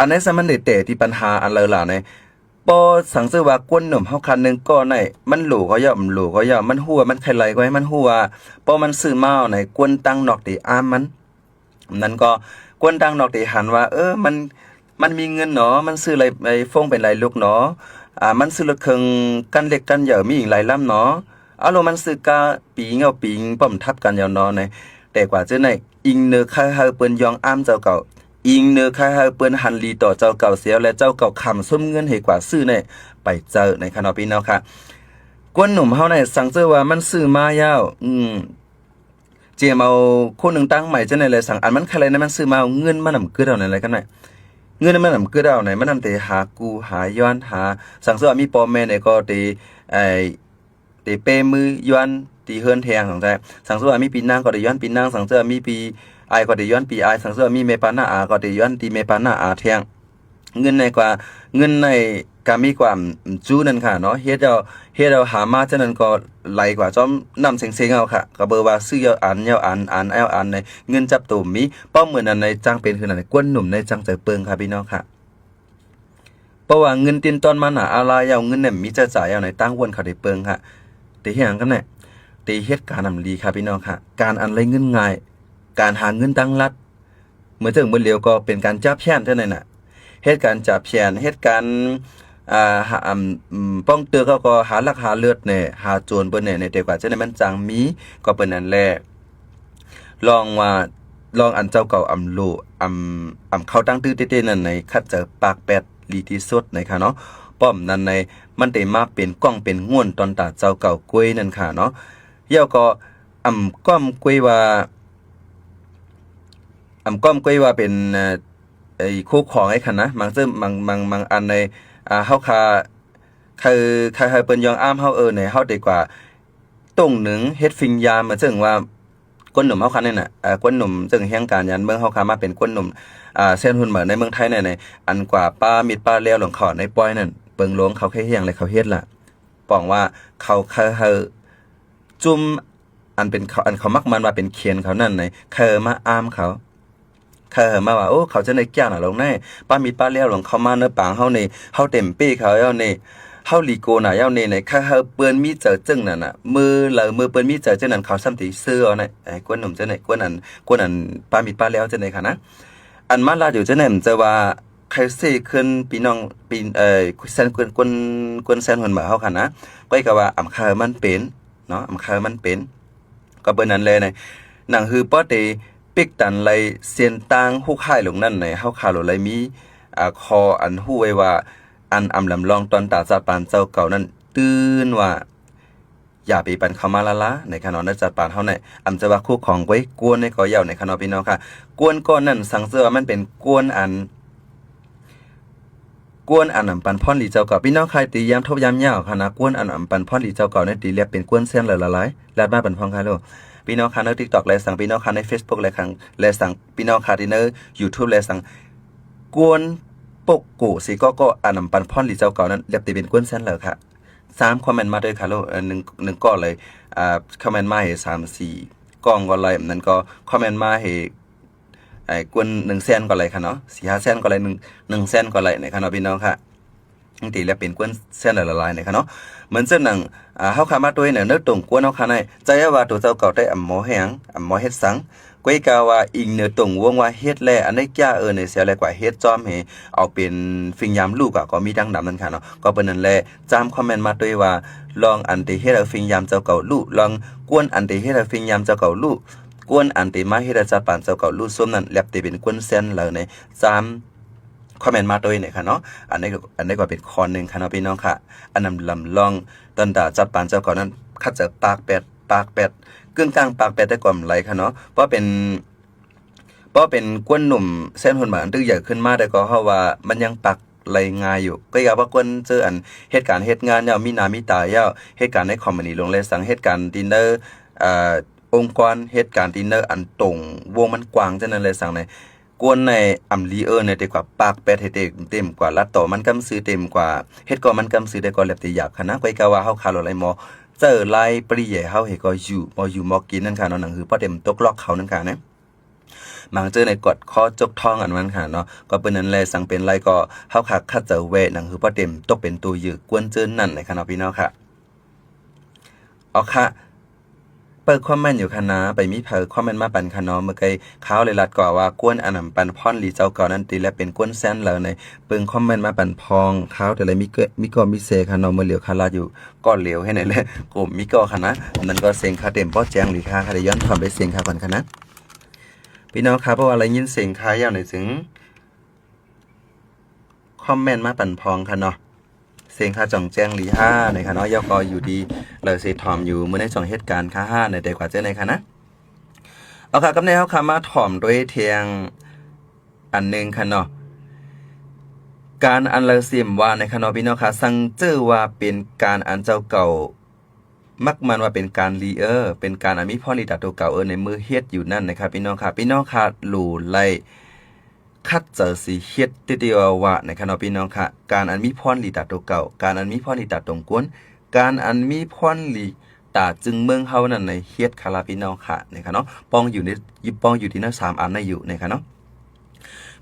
นในสมันได้แต่ที่ปัญหาอันเลอล่ะในปอสังเสว่ากวนหนุ่มเฮาคันนึงก็ในมันหลูก็ย่อมันหลูก็ย่อมันหัวมันใครไหลก็ให้มันหัวปอมันซื้อมาในกวนตั้งนอกติอ้ามมันนั่นก็กวนตั้งนอกติหันว่ามันมีเงินเนาะมันซื้ออะไรไปฟงเป็นไรลูกเนาะมันซื้อรถเครื่องกันเล็กกันใหญ่มีอีกหลายลำเนาะเอาลงมันซื้อกาปีงเอาปีงป้อมทับกันยาวเนาะในแต่กว่าจะในอิงเนอค่าเฮาเปิ้นยองอ้ามเจ้าเก่าอิงเนอค่าเฮาเปิ้นหันลีต่อเจ้าเก่าเสียและเจ้าเก่าคำส้มเงินให้กว่าซื้อในไปเจอในคณะพี่น้องค่ะกวนหนุ่มเฮาในสั่งเจอว่ามันซื้อมายาวเจมเอาคนนึงตั้งใหม่จังได๋เลยสั่งอันมันใครนะมันซื้อมาเงินมันนำเกิดเอาไหนกันไหนเงินมันนำเกิดเอาไหนมันนำแต่หากูหาย้อนหาสั่งเจอมีพ่อแม่ก็ตีเปมือย้อนตีเฮือนแทงของใจสั่งเจอมีปีนางก็ได้ย้อนปีนางสั่งเจอมีปีไอก็ได้ย้อนปีไอสั่งเจอมีเมปานาอาก็ได้ย้อนตีเมปานาอาแทงเงินในกว่าเงินในกามีความจู้นั่นค่ะเนาะเฮ็ดเอาหามาจังนั้นก็ไหลกว่าจอมนำเซ็งๆเอาค่ะก็เบอร์ว่าซื้อยาวอันในเงินจับตุ่มมีเป้าเหมือนอันในจังเป็นคืออันในกวนหนุ่มในจังใจเปิงค่ะพี่น้องค่ะเพราะว่าเงินตินตอนมันอะไรเอาเงินเนี่ยมีจะจ่ายเอาในตั้งวนเขาได้เปิงค่ะตีเฮ็ดหยังกันแน่ตีเฮ็ดการนำลีค่ะพี่น้องค่ะการอันไรเงินง่ายการหาเงินตั้งรัดเมื่อถึงเมื่อเร็วก็เป็นการจับแช่นเท่านั้นน่ะเหตุการณ์จับแช่นเหตุการณ์ป้องเตือก็หาลักหาเลือดเนี่ยหาโจรเปิ้นเนี่ยในแต่กว่าจะได้มันจังมีก็เปิ้นนั่นแหละลองว่า ลองอันเจ้าเก่าอำโลอำเข้าตั้งตื้อเต้ๆนั่นในคัดเจอปากแปดลีที่สุดนะคะเนาะป้อมนั้นในมันได้มาเป็นก้องเป็นง่วนตอนตาเจ้าเก่ากล้วยนั่นค่ะเนาะเย่าก็ก้อมกล้วยว่าก้อมกล้วยว่าเป็นไอ้คู่ของไอ้คันนะบางซึ่งบางอันในเฮาคาคือเปิ้นยองอ้ามเฮาในเฮาดีกว่าตรงหนึ่งเฮ็ดฟิงยามมาซึ่งว่าก้นหนุ่มเฮาคันนี่น่ะก้นหนุ่มซึ่งแห่งการยันเมืองเฮาคามาเป็นก้นหนุ่มเส้นหุ่นเหมือนในเมืองไทยในอันกว่าป้ามิดป้าเลี้ยวหลงขอในป้อยนั่นเปิงหลวงเขาแค่เฮียงเลยเขาเฮ็ดล่ะป้องว่าเขาจุ่มอันเป็นเขามักมันว่าเป็นเคียนเขานั่นในมาอ้ามเขามาว่าโอ้เขาจะในแก้วน่ะลงแน่ป้ามิดป้าเลี้ยวหลงเขามาเนื้อปางเฮานี่เฮาเต็มปี้เขาเฮานี่เฮาลีโกน่ะเฮานี่ในเปิ้นมีเจอจึงนั่นน่ะมือเปิ้นมีเจอจึงนั่นเขาซ้ำติซื้อเอาน่ะไอ้กวนหนุ่มจะไหนกวนอันป้ามิดป้าเลี้ยวจะไหนค่ะนะอันมาลาอยู่จะไหนมันจะว่าใครสิขึ้นพี่น้องปีแซนกวนแซนหุ่นมาเฮาค่ะนะก็ก็ว่าอำคามันเป็นเนาะอำคามันเป็นก็เปิ้นนั้นเลยในหนังฮือป้อเตปิกตันไลเซียนตางฮู้ค่ายลงนั่นในเฮาคาโลไลมีคออันฮู้ไว้ว่าอันลำลองตอนตาจัดปานเจ้าเก่านั้นตื่นว่าอย่าไปปันเข้ามาละในขณะนั้นจัดปานเฮาในจะว่าคู่ของไว้กวนในก่อยาวในขณะพี่น้องค่ะกวนก้อนนั้นสังเสือว่ามันเป็นกวนอันปันพ่อนหลีเจ้าเก่าพี่น้องใครตียามทบยามยาวค่ะนะกวนปันพ่อนหลีเจ้าเก่าในตีเรียกเป็นกวนเส้นละลายและบ้านปันพองค่ะลูกพี่น้องค่ะใน TikTok และสั่งพี่น้องค่ะใน Facebook และและสั่งพี่น้องค่ะที่ใน YouTube และสั่งกวนปกกูสิก็ปันพ่อนหลีเจ้าเก่านั้นเรียกตีเป็นกวนเส้นเลยค่ะ3คอมเมนต์มาด้วยค่ะลูก1ก้อนเลยคอมเมนต์มาให้3-4กล่องก็เลยนั้นก็คอมเมนต์มาให้ไอ้กวน1แสนก็เลยค่ะเนาะ 4-5 แสนก็เลย1แสนก็เลยนะคะเนาะพี่น้องค่ะจังตีแล้วเป็นกวนแสนละลายนะคะเนาะเหมือนเส้นหนังเฮาคามาตัวเนี่ยเนื้อตรงกวนเฮาคาในใจว่าตัวเจ้าเก่าได้หมอแหงหมอเฮ็ดสังก้อยกาว่าอิงเนื้อตรงวงว่าเฮ็ดแลอันได้แก้ในเสียแลกว่าเฮ็ดจอมให้เอาเป็นฟิงยามลูกก็มีดังดำนั่นค่ะเนาะก็เป็นนั่นแหละจามคอมเมนต์มาด้วยว่าลองอันติเฮ็ดฟิงยามเจ้าเก่าลูกลองกวนอันติเฮ็ดฟิงยามเจ้าเก่าลูกกวนอันติมาเฮ็ดจัดปานเจ้าเก่าลูกส้มนั่นแลบติเป็นกวนเส้นแล้วในจามคอมเมนต์มาด้วยเนี่ยค่ะเนาะอันนี้ก็เป็นข้อนึงค่ะเนาะพี่น้องค่ะอันนั้นลำลองตอนตาจัดปานเจ้าเก่านั้นคัดเจอปากแปดกึ่งกลางปากแปดได้ก่อมไหลค่ะเนาะเพราะเป็นกวนหนุ่มเส้นหุ่นหมาอันตื้อใหญ่ขึ้นมาแต่ก็เฮาว่ามันยังปักไหลงายอยู่ก็อยากว่ากวนเจออันเหตุการณ์เฮ็ดงานยาวมีนามีตายาวเหตุการณ์ในคอมมานีลงเลยสั่งเหตุการณ์ดินเนอร์องค์กรเหตุการณ์ดินเนอร์อันตรงวงมันกว้างจังนั้นเลยสั่งในกวนในลีในดีกว่าปากแปดเฮ็ดเต็มกว่าลัดต่อมันกำซื้อเต็มกว่าเฮ็ดก็มันกำซื้อได้ก็แลบติหยาบค่ะนะก็อยากว่าเฮาคาโลไลมอเจอไล่ปริใหญ่เฮาเฮก็อยู่มอกินนั่นค่ะเนาะหนังคือพอเต็มตกล็อกเขานั่นค่ะนะบางเจอในกดข้อจกท้องอันนั้นค่ะเนาะก็เป็นนั้นแลสังเป็นไรก็เฮาคัดเจอเวหนังคือพอเต็มตกเป็นตัวยืกวนเจอนั่นนะคะเนาะพี่น้องค่ะเอาค่ะเปิดคอมเมนต์อยู่ค่ะนะไปมีคอมเมนต์มาปันค่ะเนาะเมื่อกี้เขาเลยรัดก่อว่ากวนปันพรหลีเจ้าเก่านั้นตีและเป็นกวนแซนแล้วในเปิงคอมเมนต์มาปันพองเขาแต่ละมีก็มีเซค่ะเนาะเมื่อเหลียวคาลาอยู่ก้อนเหลียวให้ไหนเลยกลุ่มมีก็ค่ะนะนั่นก็เสียงค่ะเต็มป้อแจ้งหรือค่ะได้ย้อนความไปเสียงค่ะก่อนค่ะนะพี่น้องครับเพราะว่าอะไรยินเสียงค่ะยาวหน่อยถึงคอมเมนต์มาปันพองค่ะเนาะเสียงค่ะจ่องแจ้งหลีห้าในค่ะเนาะยกออยู่ดีเลยเซทอมอยู่เมื่อในจ่องเหตุการณ์ค่ะ5ในแต่กว่าเจ้าในค่ะนะเอาค่ะกับในเฮาค่ะมาถ่อมด้วยเทียงอันนึงค่ะเนาะการอันเลเสียมว่าในค่ะเนาะพี่น้องค่ะสั่งเจอว่าเป็นการอันเจ้าเก่ามักมันว่าเป็นการลีเป็นการมีพ่อลีดาตัวเก่าในมือเฮ็ดอยู่นั่นนะครับพี่น้องค่ะหลู่ไล่คัดเจอสีเฮ็ดติเดียวว่านะครับเนาะพี่น้องค่ะการอันมีพ่อลีดาตัวเก่าการอันมีพ่อลีดาตรงกวนการอันมีพ่อลีตาจึงเมืองเฮานั่นในเฮ็ดคาราพี่น้องค่ะนะครับเนาะปองอยู่ที่นั่น3อันในอยู่นะครับเนาะ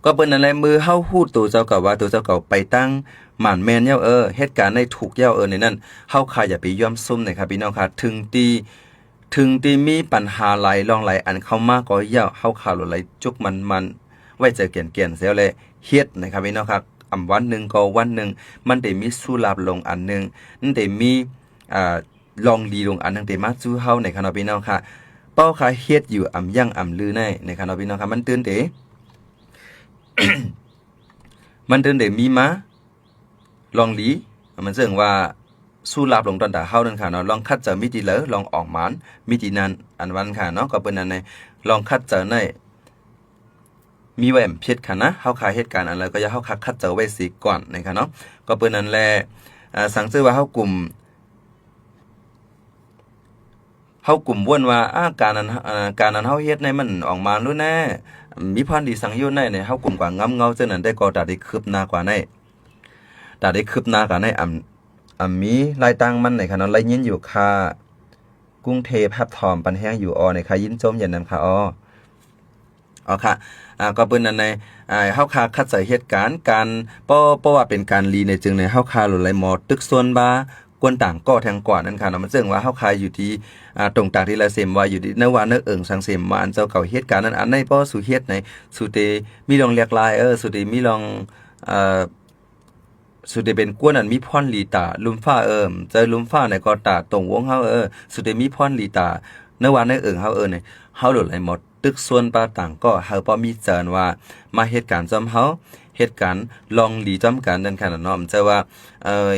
ก็เปิ้นนั่นแหละมือเฮาฮู้ตัวเจ้าเก่าว่าตัวเจ้าเก่าไปตั้งหม่านแม่นเย้าเหตุการณ์ในถูกเย้าในนั้นเฮาค่ะอย่าไปย่อมซุ่มนะครับพี่น้องค่ะถึงตีมีปัญหาหลายรองหลายอันเข้ามาก็เย้าเฮาค่ะหลายจุกมันไว้เจอเกี่ยนเสียเลยเฮ็ดนะครับพี่น้องครับวันนึงก็วันนึงมันได้มีสู้ลาบลงอันนึงนั่นได้มีลองดีลงอันนึงได้มาสู้เฮาในคณะพี่น้องค่ะ เป้าขาเฮ็ดอยู่อ่ำยังอ่ำลือในนะครับเนาะพี่น้องครับมันตื่นเต มันตื่นเตมีมาลองหลีมันเสื่องว่าสู้ลับลงตอนตาเฮานั่นค่ะเนาะลองคัดเจอมิติเหลอลองออกหมานมิตินั้นอันวันค่ะเนาะก็เป็นอันในลองคัดเจอในมีไว้เพียดค่ะนะเฮาคาเหตุการณ์อะไรก็อย่าเฮาคัดเจอไว้สิก่อนนะครับเนาะก็เป็นอันแลสังซื้อว่าเฮากลุ่มว่นว่าการนั้นเฮาเฮ็ดในมันออกมารู้แน่มีพรดีสังอยู่ในเนี่ยเฮากลุ่มกว่างำเงาเจ้านั้นได้ก็ได้คืบหน้ากว่าในมีรายตังมันในค่ะเนาะรายยินอยู่ค่ะกรุงเทพฮับทอมปันแห้งอยู่ในค่ะยินจมอย่างนั้นค่ะค่ะก็เป็นอันในเฮาคาคัดใส่เหตุการณ์การเพราะว่าเป็นการรีในจึงในเฮาคาหลุดไหลหมอตึกส่วนบากวนต่างก็แทงกว่านั่นค่ะเนาะมันซึ่งว่าเฮาคาอยู่ที่ตรงตากที่ละเสมว่าอยู่ที่นว่าเนเอิงสังเสมมาอันเจ้าเก่าเหตุการณ์นั้นอันในป้อสู่เฮ็ดในสุเตมีลองเรียกลายสุเตมีลองสุดเดเป็นกวนอันมีพรลีตาลุมฟ้าเจอลุมฟ้าในก็ตาตรงวงเฮาสุดเดมีพรลีตาเนื้อวานในเอิงเฮาเนี่ยเฮาหลุดไหลหมดตึกส่วนปาต่างก็เฮาพอมีเจนว่ามาเหตุการณ์จอมเฮาเหตุการณ์ลองหลีจอมกันนั่นขนาดน้อมเจอว่า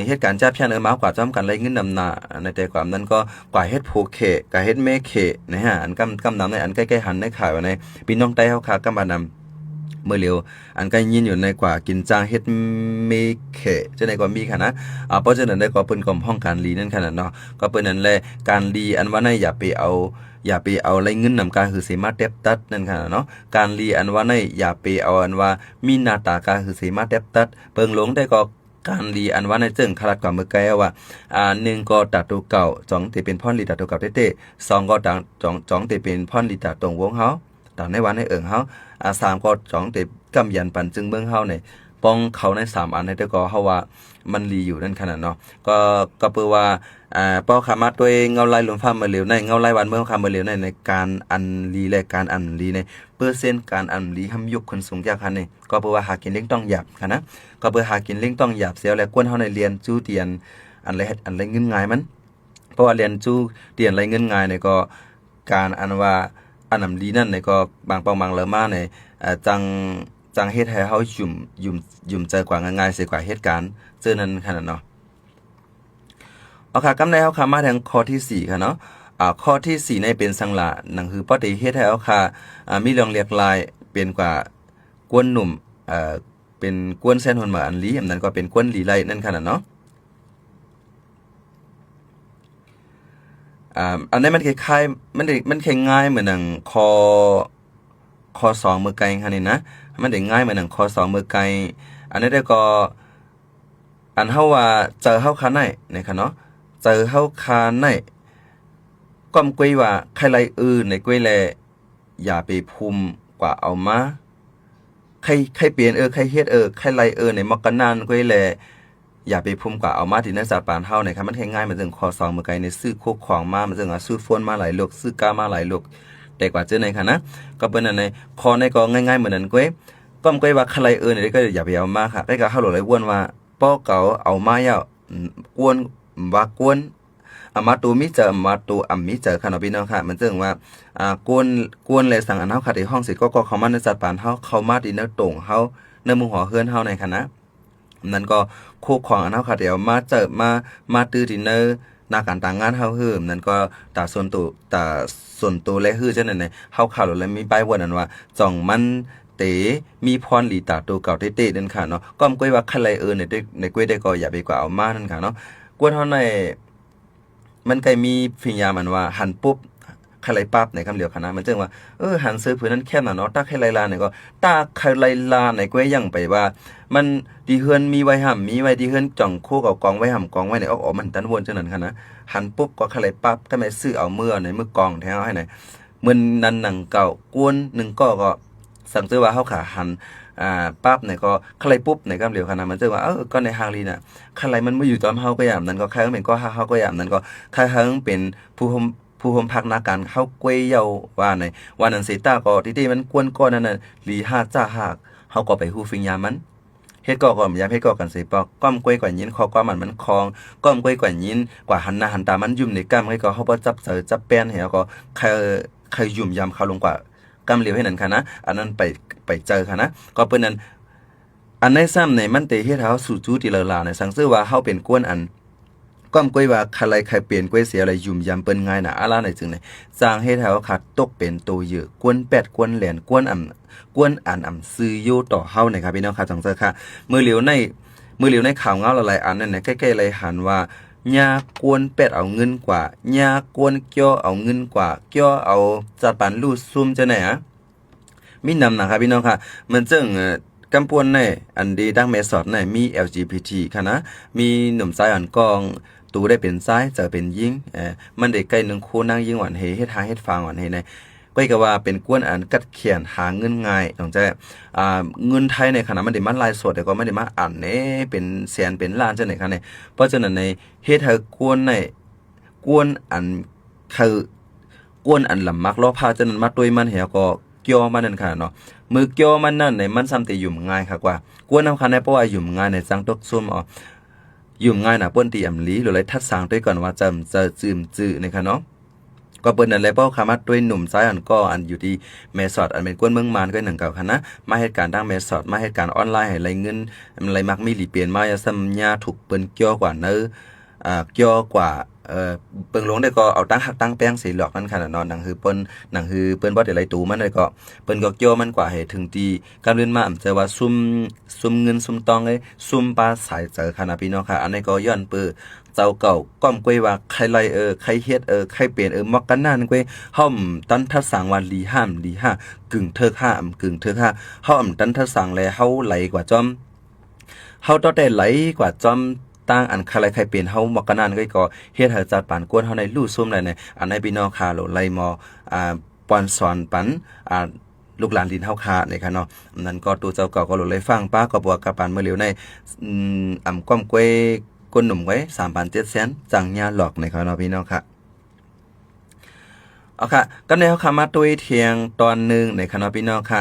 เหตุการณ์จับเพี้ยนมากกว่าจอมกันไรเงินนำหน้าในแต่ความนั้นก็กว่าเฮ็ดโพเคกับเฮ็ดเมเคนะฮะอันกำนำในอันใกล้ๆหันในขายว่าในพี่น้องใต้เฮาคากำบานำเมื่อเร็วอันก็ยินอยู่ในกว่ากินจางเฮ็ดเมเคจะในกว่ามีค่ะนะเพราะฉะนั้นได้ก็เปิ้นกอมห้องการลีนั่นขนาดเนาะก็เปิ้นนั่นแหละการลีอันว่าในอย่าไปเอาไรเงินนำการคือเสมาเต็บตัดนั่นค่ะเนาะการลีอันว่าในอย่าไปเอาอันว่ามีหน้าตาการคือเสมาเต็บตัดเปิงหลงได้ก็การลีอันว่าในเจิงคลัดกว่าเมื่อไกลว่า1ก็ตัดตัวเก่า2ที่เป็นพรลีตัดตัวเก่าเต้ๆ2ก็ต่าง2ที่เป็นพรลีตัดตรงวงเฮาต่างในวันในเอิงเฮา3ก็2ที่กำยันปันจึงเบิ่งเฮาเนี่ยป้องเขาใน3อันในแต่ก็เฮาว่ามันลีอยู่นั่นขนาดเนาะก็เพื่อว่าป้อขามาตัวเองเงาไล่ลมฟ้ามาเหลวในเงาไล่วันเมื่อคำมาเหลวในการอันลีและการอันลีในเปอร์เซ็นต์การอันลีห้ำยุกคนสูงยากคันนี่ก็เพื่อว่าหากินเลี้ยงต้องหยาบค่ะนะก็เพื่อหากินเลี้ยงต้องหยาบเสียแล้วกวนเฮาในเรียนจู้เตียนอันไรเงินง่ายมันเพราะว่าเรียนจู้เตียนไรเงินง่ายเนี่ยก็การอันว่าอันนำลีนั่นเนี่ยก็บางปองบางเลอมาเนี่ยจังเฮ็ดให้เฮายุ่มเจอกว่าง่ายๆเสียกว่าเหตุการณ์เจอนั้นขนาดเนาะค่ะกำในเฮาค่ะมาถึงข้อที่4ค่ะเนาะข้อที่4ในเป็นสังละนั่นคือปฏิเฮ็ดให้เฮาค่ะมีเรื่องเรียกลายเป็นกว่ากวนหนุ่มเป็นกวนแซนฮอนมาอันลีอันนั้นก็เป็นกวนลีไลนั่นขนาดเนาะอันนี้มันคล้ายๆมันคล้ายง่ายเหมือนหนังข้อ2มือไกลค่ะนี่นะมันได้ง่ายเหมือนหนังข้อ2มือไกลอันนี้ได้ก็อันเฮาว่าเจอเฮาคาในนะครับเนาะเจอเฮาคาในก้อมกวยว่าใครไรในกวยแลอย่าไปภูมิกว่าเอามาใครเปลี่ยนใครเฮ็ดใครไรในมอกกันนานกวยแลอย่าไปภูมิกว่าเอามาที่นักษาปานเฮานะครับมันง่ายๆมันถึงข้อ2มือไกลในซื้อโคกของมามันถึงซื้อฟ้นมาหลายลูกซื้อกามาหลายลูกแต่กว่าเจอในค่ะนะก็เป็นอันในข้อในก็ง่ายๆเหมือนนั้นกวยก้อมกวยว่าใครไรเนี่ยก็อย่าไปเอามาค่ะได้ก็เฮาหลายวนว่าป้อเก่าเอามาเยาวกวนว่ากวนมาตูมิเจอมาตูมิเจอค่ะเนาะพี่น้องค่ะมันจึงว่ากวนเลยสั่งอันเฮาค่ะที่ห้องสิก็เข้ามาในจัดปานเฮาเข้ามาที่เนื้อตรงเฮาเนื้อมุงหัวเฮือนเฮาในค่ะนะนั่นก็โคของอันเฮาค่ะเดี๋ยวมาเจอมาตื้อที่เนื้อหน้าการต่างงานเฮาฮื้อนั่นก็ตาส่วนตัวและฮื้อจังนั้นเฮาข่าวแล้วมีป้ายว่านั่นว่าจ่องมันเตมีพรลีตาตัวเก่าเต้ๆนั่นค่ะเนาะก้อมกวยว่าใครไรในกวยได้ก็อย่าไปกว่าเอามานั่นค่ะเนาะกวนเฮาในมันก็มีพิญญามันว่าหันปุ๊บใครไรปั๊บในคำเดียวค่ะนะมันจึงว่าหันซื้อผืนนั้นแค่น่ะเนาะตาใครไรลาเนี่ยก็ตาใครไรลาในกวยยังไปว่ามันดีเฮือนมีไว้ห่ำมีไว้ดีเฮือนจ่องโคกับกองไว้ห่ำกองไว้ในออกมันตันวนจังนั้นค่ะนะหันปุ๊บก็ใครไรปั๊บก็ไม่ซื้อเอาเมื่อในมือกองแท้ให้ไหนมื้อนั้นหนังเก่ากวน1ก็สั่งซื้อว่าเฮาขาหันปั๊บเนี่ยก็ใครปุ๊บในกำเหลียวขนาดมันเจอว่าก็ในฮางลีน่ะใครมันไม่อยู่ตอมเฮาก็ยามนั้นก็ใครเป็นก็เฮาก็ยามนั้นก็ใครเป็นผู้ห่มพักนาการเฮากวยเยาว่าในวันนั้นเสตาก็ที่มันกวนก้อนนั่นน่ะลี5จ้าหากเฮาก็ไปฮู้ฟิงยามันเฮ็ดก็ยามเฮ็ดก็กันสิปอกก้อมกวยกว่ายินคอก้อมันคองก้อมกวยกว่ายินกว่าหันหน้าหันตามันยุ่มในกล้ามให้ก็เฮาบ่จับเจอจับแป้นให้ก็ใค ใครยุ่มยำเขาลงกว่ากำเหลียวให้นั่นค่ะนะอันนั้นไปเจอค่ะนะก็เปิ้นนั้นอันในซ้ำในมันเตเฮ็ดเฮาสู่จู้ที่ลาๆในสังเสือว่าเฮาเป็นกวนอันก้อมก้อยว่าใครใครเปลี่ยนก้อยเสียอะไรยุ่มยำเปิ้นง่ายน่ะอะไรในจึงไหนสร้างเฮ็ดเฮาขาดตกเป็นตัวเยอะกวนแปดกวนแหลนกวนอันซื้ออยู่ต่อเฮานะครับพี่น้องค่ะจังเซอค่ะมื้อเหลียวในข่าวเงาหลายๆอันนั่นน่ะใกล้ๆเลยหันว่ายากวนเป็ดเอาเงินกว่ายากวนเกี้ยวเอาเงินกว่าเกี้ยวเอาจัดปานลู่ซุ่มจะไหนอ่ะมีนำนะครับพี่น้องค่ะมันจึงกำปวนในอันดีดังเมสอดในมี LGBT ค่ะนะมีหนุ่มซ้ายอ่อนกองตูได้เป็นซ้ายจะเป็นยิงมันได้ใกล้1คู่นางยิงหวานเฮ็ดหาเฮ็ดฟางหวานเฮในก็ก็ว่าเป็นกวนอันกัดเขียนหาเงินง่ายต้องใจเงินไทยในขณะมันได้มาลายสดแต่ก็ไม่ได้มาอ่านเน่เป็นแสนเป็นล้านจังไหนค่ะเนี่ยเพราะฉะนั้นในเฮ็ดให้กวนในกวนอันคือกวนอันลำมักล้อพาจังนั้นมาด้วยมันเหี่ยก็เกี่ยวมันนั่นค่ะเนาะมือเกี่ยวมันนั่นในมันซ้ำแต่ยุ่มง่ายค่ะกว่ากวนนำคันในเพราะว่ายุ่มง่ายในจังตกซุ่มยุ่มง่ายน่ะป่นตีอำลีหรือไรทัดสางด้วยก่อนว่าจะจืมจื้อในค่ะเนาะก็เปิ้นนั่นแหละเป้าคามาด้วยหนุ่มซ้ายอันก็อันอยู่ที่แม่สอดอันเป็นกวนเมืองมานก็หนึ่งเก่าค่ะนะมาเหตุการณ์ดังแม่สอดมาเหตุการณ์ออนไลน์ให้ไรเงินไรมักมีหลีเปลี่ยนมาอย่าซ้ำยาถูกเปิ้นเกี่ยวกว่าเนื้อเกี่ยวกว่าเปิ้งลงได้ก็เอาตั้งหักตั้งแป้งสีหลอกนั่นค่ะเนาะหนังคือเปิ้นบ่ได้ไรตูมันเลยก็เปิ้นก็เกี่ยวมันกว่าให้ถึงตีการเลื่อนมาจะว่าซุ่มเงินซุ่มตองเลยซุ่มปลาสายเจอค่ะนะพี่น้องค่ะอันนี้ก็ย้อนเปื้อเจ้าเก่าก้อมกวยว่าใครไล่ใครเฮ็ดใครเปลี่ยนมักกันนั่นกวยห้อมตันทัดสังว่าลีห้ามลีห้ากึ่งเทิกห้ากึ่งเทิกห้าห้อมตันทัดสังแลเฮาไหลกว่าจอมเฮาต้องได้ไหลกว่าจอมตั้งอันใครใครเปลี่ยนเฮามักกันนั่นก็เฮ็ดให้จัดปานกวนเฮาในลู่ซุ่มเลยในอันในพี่น้องค่ะโลไล่มอปอนสอนปันลูกหลานดินเฮาคาในค่ะเนาะนั่นก็ตัวเจ้าเก่าก็โลเลยฟังป้าก็บอกกับปานเมื่อเร็วในก้อมกวยคนหนุ่มไว้ 3,700,000 จังยาหลอกในครับเนาะพี่น้องค่ะเอาค่ะก็ในเขามาตุ้ยเทียงตอนนึงในครับเนาะพี่น้องค่ะ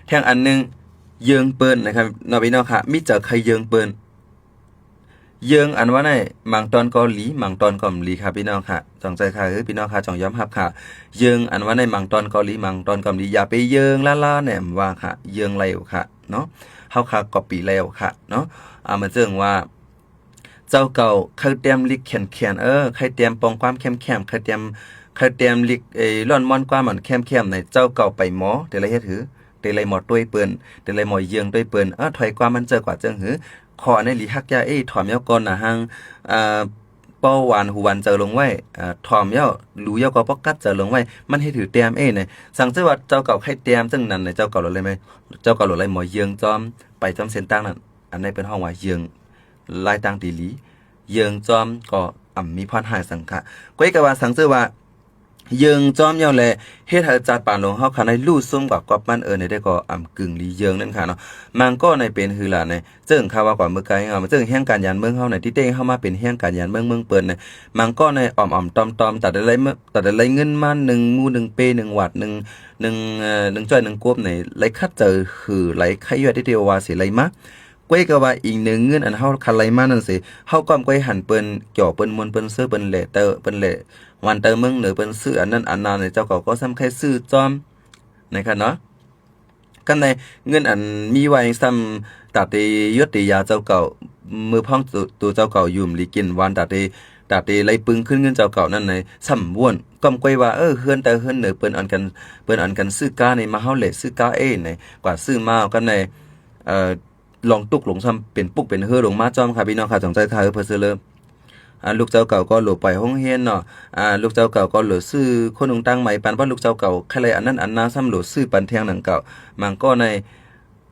เทียงอันนึงเยิงเปิ้นนะครับเนาะพี่น้องค่ะมีเจอใครเยิงเปิ้นเยิงอันว่าในมังตอนเกาหลีมังตอนกอมลีครับพี่น้องค่ะจองใจค่ะพี่น้องค่ะจองย้ำรับค่ะเยิงอันว่าในมังตอนเกาหลีมังตอนกอมลีอย่าไปเยิงล่าๆเนี่ยว่าค่ะเยิงแล้วค่ะเนาะเฮาค่ะก็ปีแล้วค่ะเนาะมันเจิงว่าเจ้าเก่าใครเตรียมลิกแข็งใครเตรียมปองความเข้มใครเตรียมลิกร้อนม่อนความมันเข้มในเจ้าเก่าไปหมอแต่ละเฮ็ดหือแต่ละหมอด้วยเปิ้นแต่ละหมอเยิงด้วยเปิ้นถอยความมันเจอกว่าเจิงหือขอในหลีฮักยาถอมยาก่อนน่ะหังป้อหวานหูวันเจอลงไว้ถอมยารู้ยาก็ปอกกัดเจอลงไว้มันให้ถือเตรียมเนี่ยสั่งเจ้าว่าเจ้าเก่าให้เตรียมซึ่งนั้นในเจ้าเก่าหลุดเลยไหมเจ้าเก่าหลุดเลยหมอเยืองจอมไปจอมเส้นตั้งนั่นอันนี้เป็นห้องว่าเยืองลายตั้งตีหลีเยืองจอมก็มีพรหายสังขะก้อยกะว่าสั่งเจ้าว่าเยิงจอมยาวแลเฮ็ดให้จัดปานลงเฮาคันให้ลู่ซุ่มกว่ากอบมันในได้ก็กึ่งลีเยิงนั่นค่ะเนาะมันก็ในเป็นหือล่ะในเจิงข่าวว่ากว่าเมื่อไกลมันเจิงแห่งการยานเมืองเฮาในที่เต้เฮามาเป็นแห่งการยานเมืองเปิ้นในมันก็ในอ่อมๆตอมๆตัดได้เงินมา1มู1เป1วัด1จ้อย1กบในไหลคัดเจอคือไหลไขยอดที่เดียวว่าสิไหลมาก้อยก็ว่าอีก1เงินอันเฮาคันไหลมานั่นสิเฮาก็ก้อยหันเปิ้นจ่อเปิ้นมวนเปิ้นเสื้อเปิ้นแหล่เตอเปิ้นแหล่วันเตอมึงหรือเป็นซื้ออันนั้นอันนั้นในเจ้าเก่าก็ซ้ำใครซื้อจอมนะครับเนาะกันในเงินอันมีไว้ซ้ำตัดตียุติยาเจ้าเก่ามือพ้องตัวเจ้าเก่ายุ่มลีกินวันตัดตีไล่ปึงขึ้นเงินเจ้าเก่านั่นในซ้ำว่นก้มก้อยว่าเฮือนเหนือเปิ้นอันกันซื้อกาในมาเฮาเลซื้อกาในกว่าซื้อมากันในลองตุกหลงซ้ำเป็นปุกเป็นเฮือลงมาจอมค่ะพี่น้องค่ะสนใจค่ะเพิ่นซื้อเลยลูกเจ้าเก่าก็หลุดไปห้องเฮียนเนาะลูกเจ้าเก่าก็หลุดซื้อคนหนึ่งตั้งใหม่ปันว่าลูกเจ้าเก่าใครอันนั้นอันนาซ้ำหลุดซื้อปันเทียงหนังเก่ามันก็ใน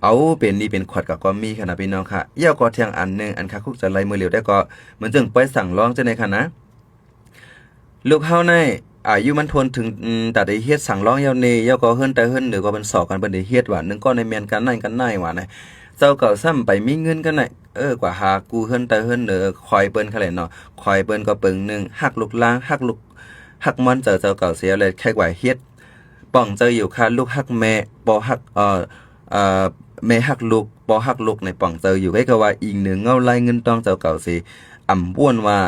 เอาเป็นนี่เป็นขวดกับก็มีขนาดพี่น้องค่ะเย่าก็เทียงอันนึงอันคักคุกจะไล่มือเหลียวได้ก็เหมือนจึงไปสั่งร้องจะในค่ะนะลูกเฮาในอายุมันทนถึงแต่ได้เฮ็ดสั่งร้องเย่าเนเย่าก็เฮิรนแต่เฮิรนหรือก็เป็นสอกกันเป็นได้เฮ็ดว่านึงก็ในเมียนกันนั่นกันหว่านะเจ้าเก่าซ้ำไปมีเงินกันน่ะกว่าหากูเฮิรนแต่เฮิรนคอยเปิ้นคั่นแหละเนาะคอยเปิ้นก็ปึงนึงหักลูกล้างหักมันเจ้าเก่าเสียเลยแค่กว่าเฮ็ดป้องเจออยู่ค่ะลูกหักแม่บ่หักแม่หักลูกบ่หักลูกในป้องเจออยู่ก็ว่าอีก1เงาไล่เงินต้องเจ้าเก่าสิบ่วนว่า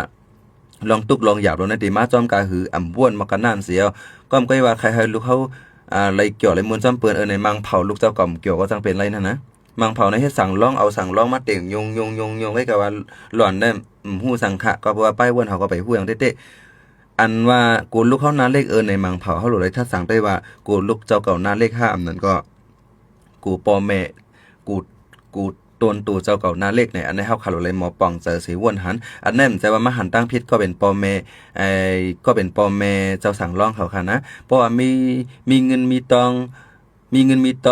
ลองตุกลองหยาบลงในตีมาจอมกาหืออ่ำบ้วนมากันนานเสียวก็ไม่ว่าใครให้ลูกเขาไรเกี่ยวไรมวนจอมเปิ้นในมังเผาลูกเจ้าก่อมเกี่ยวก็จังเป็นไรนั่นนะมังเผาในเฮ็ดสั่งร้องเอาสั่งร้องมาเต่งยงไว้กับว่าหล่อนได้ฮู้สังขะก็เพราะว่าป้ายวนเขาก็ไปฮู้อย่างเต้ๆอันว่ากูลูกเขานาเลขในมังเผาเขาหลุดเลยถ้าสั่งได้ว่ากูลูกเจ้าเก่านาเลข5อันนั้นก็กูปอแม่กูตนตู่เจ้าเก่านาเลขในอันนี้เฮาคาโลเลยหมอป่องเจอสีวนหันอันนั้นใจว่ามหันตั้งพิษก็เป็นปอแม่ก็เป็นปอแม่เจ้าสั่งร้องเขาค่ะนะเพราะว่ามีเงินมีตอ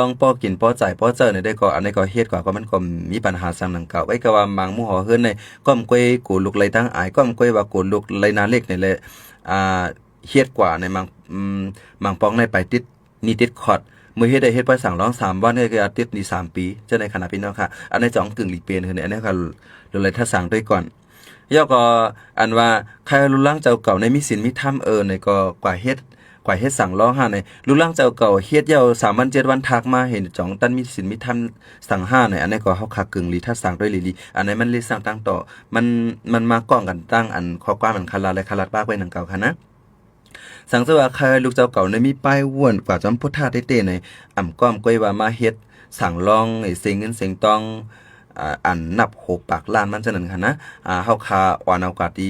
งป้อกินป้อจ่ายป้อเจอในได้ก็อันนี้ก็เฮ็ดกว่าก็มันก็มีปัญหาสั่งนังเก่าไว้ก็ว่าบางหมู่หอเฮือนในก้อมก้อยกูลูกไหลตั้งอายก้อมก้อยว่ากูลูกไหลนาเลขนี่แหละเฮ็ดกว่าในบางปองในไปติดคอร์ดมือเฮ็ดได้เฮ็ดไปสั่งร้อง3วันก็ติดนี่3ปีจะในขณะพี่น้องค่ะอันนี้จ่องกึ่งหลีเปลี่ยนคืออันนี้ก็เลยถ้าสั่งด้วยก่อนย่อก็อันว่าใครรู้ล่างเจ้าเก่าในมีศีลมีธรรมในก็กว่าเฮ็ดสั่งร้อง5ในรู้ล่างเจ้าเก่าเฮ็ดยาว3วัน7วันทักมาเห็นจ่องตันมีศีลมีธรรมสั่ง5ในอันนี้ก็เฮาคักกึ่งหลีถ้าสั่งด้วยลีอันนี้มันเลยสั่งตั้งต่อมันมาก้องกันตั้งอันข้อกว้างมันคลาและคลาดปากไว้นังเก่าค่ะนะสังเสว่าใครลูกเจ้าเก่าในมีป้ายว่วนกว่าจำพุทธาเต้ๆในอ่ำก้อมก้อยว่ามาเฮ็ดสั่งลองเสียงเงินเสียงตองอันนับ6ปากล้านมันจะนั่นค่ะนะเฮาคาอ่อนเอากาดี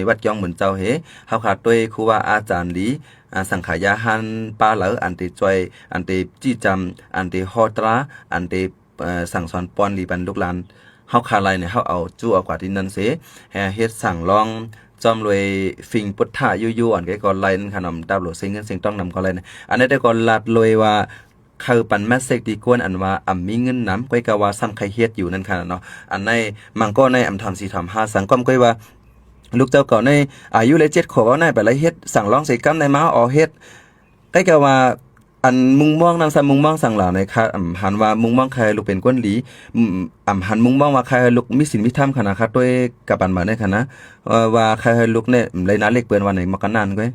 วัดย่องเหมือนเจ้าเฮเฮาคาด้วยครูว่าอาจารย์หลีสังขายาหันปาเหลออันติจอยอันติจี้จำอันติฮอตราอันติสั่งสอนปอนหลีบันลูกหลานเฮาคาไลเนี่ยเฮาเอาจู้เอากว่าที่นั่นเสเฮ็ดสั่งลองจอมรวยฟิงพุทธะยู่ๆอันก็ไลน์ขนมดาวโหลดเสียงเงินเสียงต้องนำก็ไลน์อันนี้ได้ก็ลัดรวยว่าคือปันแมสเซจดีกวนอันว่ามีเงินน้ำก้อยกะว่าซ้ำใครเฮ็ดอยู่นั่นค่ะเนาะอันในมังก็ในทำ4ทำ5สังก้อมก้อยว่าลูกเจ้าเก่าในอายุเลย7ขวบเอาในไปไล่เฮ็ดสั่งร้องใส่กำในม้าออเฮ็ดก้อยกะว่าอันมุงม่วงนางซามุงม่วงสั่งเหล่าในค่ะหันว่ามุงม่วงใครลูกเป็นก้นหลีหันมุงม่วงว่าใครลูกมีศีลมีธรรมขนาดค่ะด้วยกับปันเหมือนในค่ะนะว่าใครลูกเนี่ยเลยนะเลขเปิ้นวันไหนมากันนานก้อย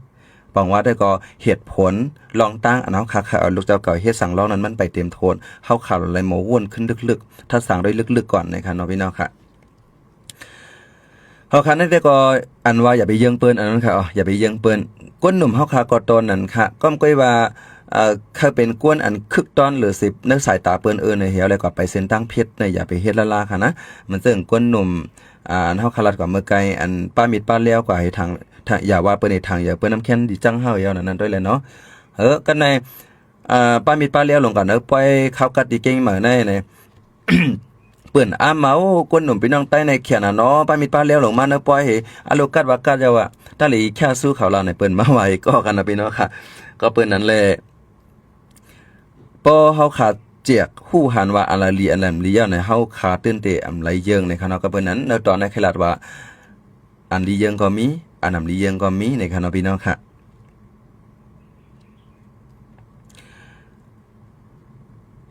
ปองว่าได้ก็เหตุผลลองตั้งอันเฮาค่ะเอาลูกเจ้าเก่าเฮ็ดสั่งร้องนั้นมันไปเต็มโทนเฮาข่าวอะไรหมอวนขึ้นลึกๆถ้าสั่งได้ลึกๆก่อนนะคะเนาะพี่น้องค่ะเฮาค่ะนั่นได้ก็อันว่าอย่าไปเยิงเปิ้นอันนั้นค่ะอย่าไปเยิงเปิ้นก้นหนุ่มเฮาค่ะก็ตอนนั้นค่ะก็ก้อยว่าเคยเป็นกวนอันคึกตอนหรือ10ในสายตาเปิ้นในเหี่ยวแล้วก็ไปเส้นตั้งเพชรอย่าไปเฮ็ดละลาค่ะนะมันซึ่งกวนหนุ่มอันเฮาคลัดกว่าเมื่อไกลอันป้ามิดป้าแล้วกว่าให้ทางอย่าว่าเปิ้นในทางอย่าเปิ้นน้ำแข็งดิจังเฮาเหี่ยวนั่นด้วยแหละเนาะกันในป้ามิดป้าแล้วลงกันปล่อยเข้ากัดดีเก่งมาใน เปิ้นเมากวนหนุ่มพี่น้องใต้ในเขียนเนาะป้ามิดป้าแล้วลงมาเนาะปล่อยให้อโลกัดว่ากัดจะว่าถ้าหลีแค่สู้เขาเราในเปิ้นมาไว้ก็กันนะพี่น้องค่ะก็เปิ้นนั้นแหละพอเฮาขาดเจียกฮู้หันว่าอะไรลีอันแหลมลีในเฮาขาตื่นเตอำไหลเยิงในคณะก็เปิ้นนั้นในตอนในขลาดว่าอันลีเยิงก็มีอันนำลีเยิงก็มีในคณะพี่น้องค่ะ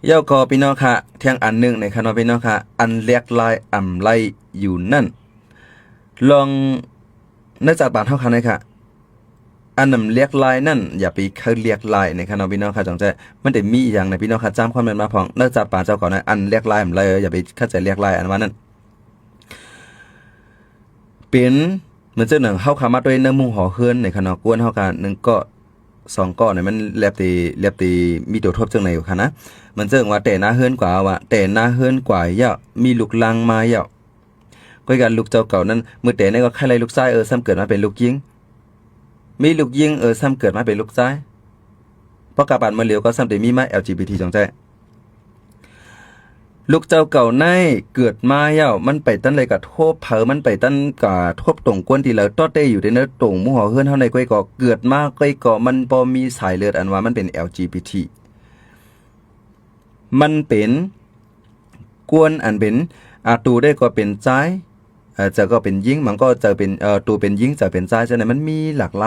ย่อก็พี่น้องค่ะเที่ยงอันนึงในคณะพี่น้องค่ะอันเรียกลายอำไหลอยู่นั่นลองนึกจากบาทเฮาค่ะในค่ะอันนำเรียกลายนั่นอย่าไปเคยเรียกลายในคณะพี่น้องค่ะจังใจมันได้มีอย่างในพี่น้องค่ะจำความแม่นมาพองเนื่องจากป่าเจ้าก่อนนะอันเรียกลายอะไรอย่าไปเข้าใจเรียกลายอันว่านั่นเป็นเหมือนเจ้าหนึ่งเฮาขามาด้วยเนื้อมุงห่อเฮือนในคณะกวนเฮากัน1ก็2ก็เนี่ยมันแลบตีมีตัวทบจังไหนอยู่ค่ะนะมันเจ้าว่าแต่หน้าเฮือนกว่าว่าแต่หน้าเฮือนกว่าเยามีลูกลังมาเยาก็กันลูกเจ้าเก่านั้นมื้อแต่นี่ก็ใครไล่ลูกชายซ้ำเกิดมาเป็นลูกยิงมีลูกยิงซ้ำเกิดมาเป็นลูกชายเพราะกาบานมาเหลียวก็ซ้ำแต่มีมา LGBT จังใจลูกเจ้าเก่าในเกิดมาเย้ามันไปตั้นเลยกับทบเผอมันไปตั้นกับทบตรงกวนที่แล้วตอเต้อยู่ในเนื้อตรงหมู่หอเฮือนเฮาในก้อยก็เกิดมาก้อยก็มันบ่มีสายเลือดอันว่ามันเป็น LGBT มันเป็นกวนอันเป็นตูได้ก็เป็นใจจะก็เป็นยิงมันก็จะเป็นตูเป็นยิงจะเป็นใจฉะนั้นมันมีหลากหล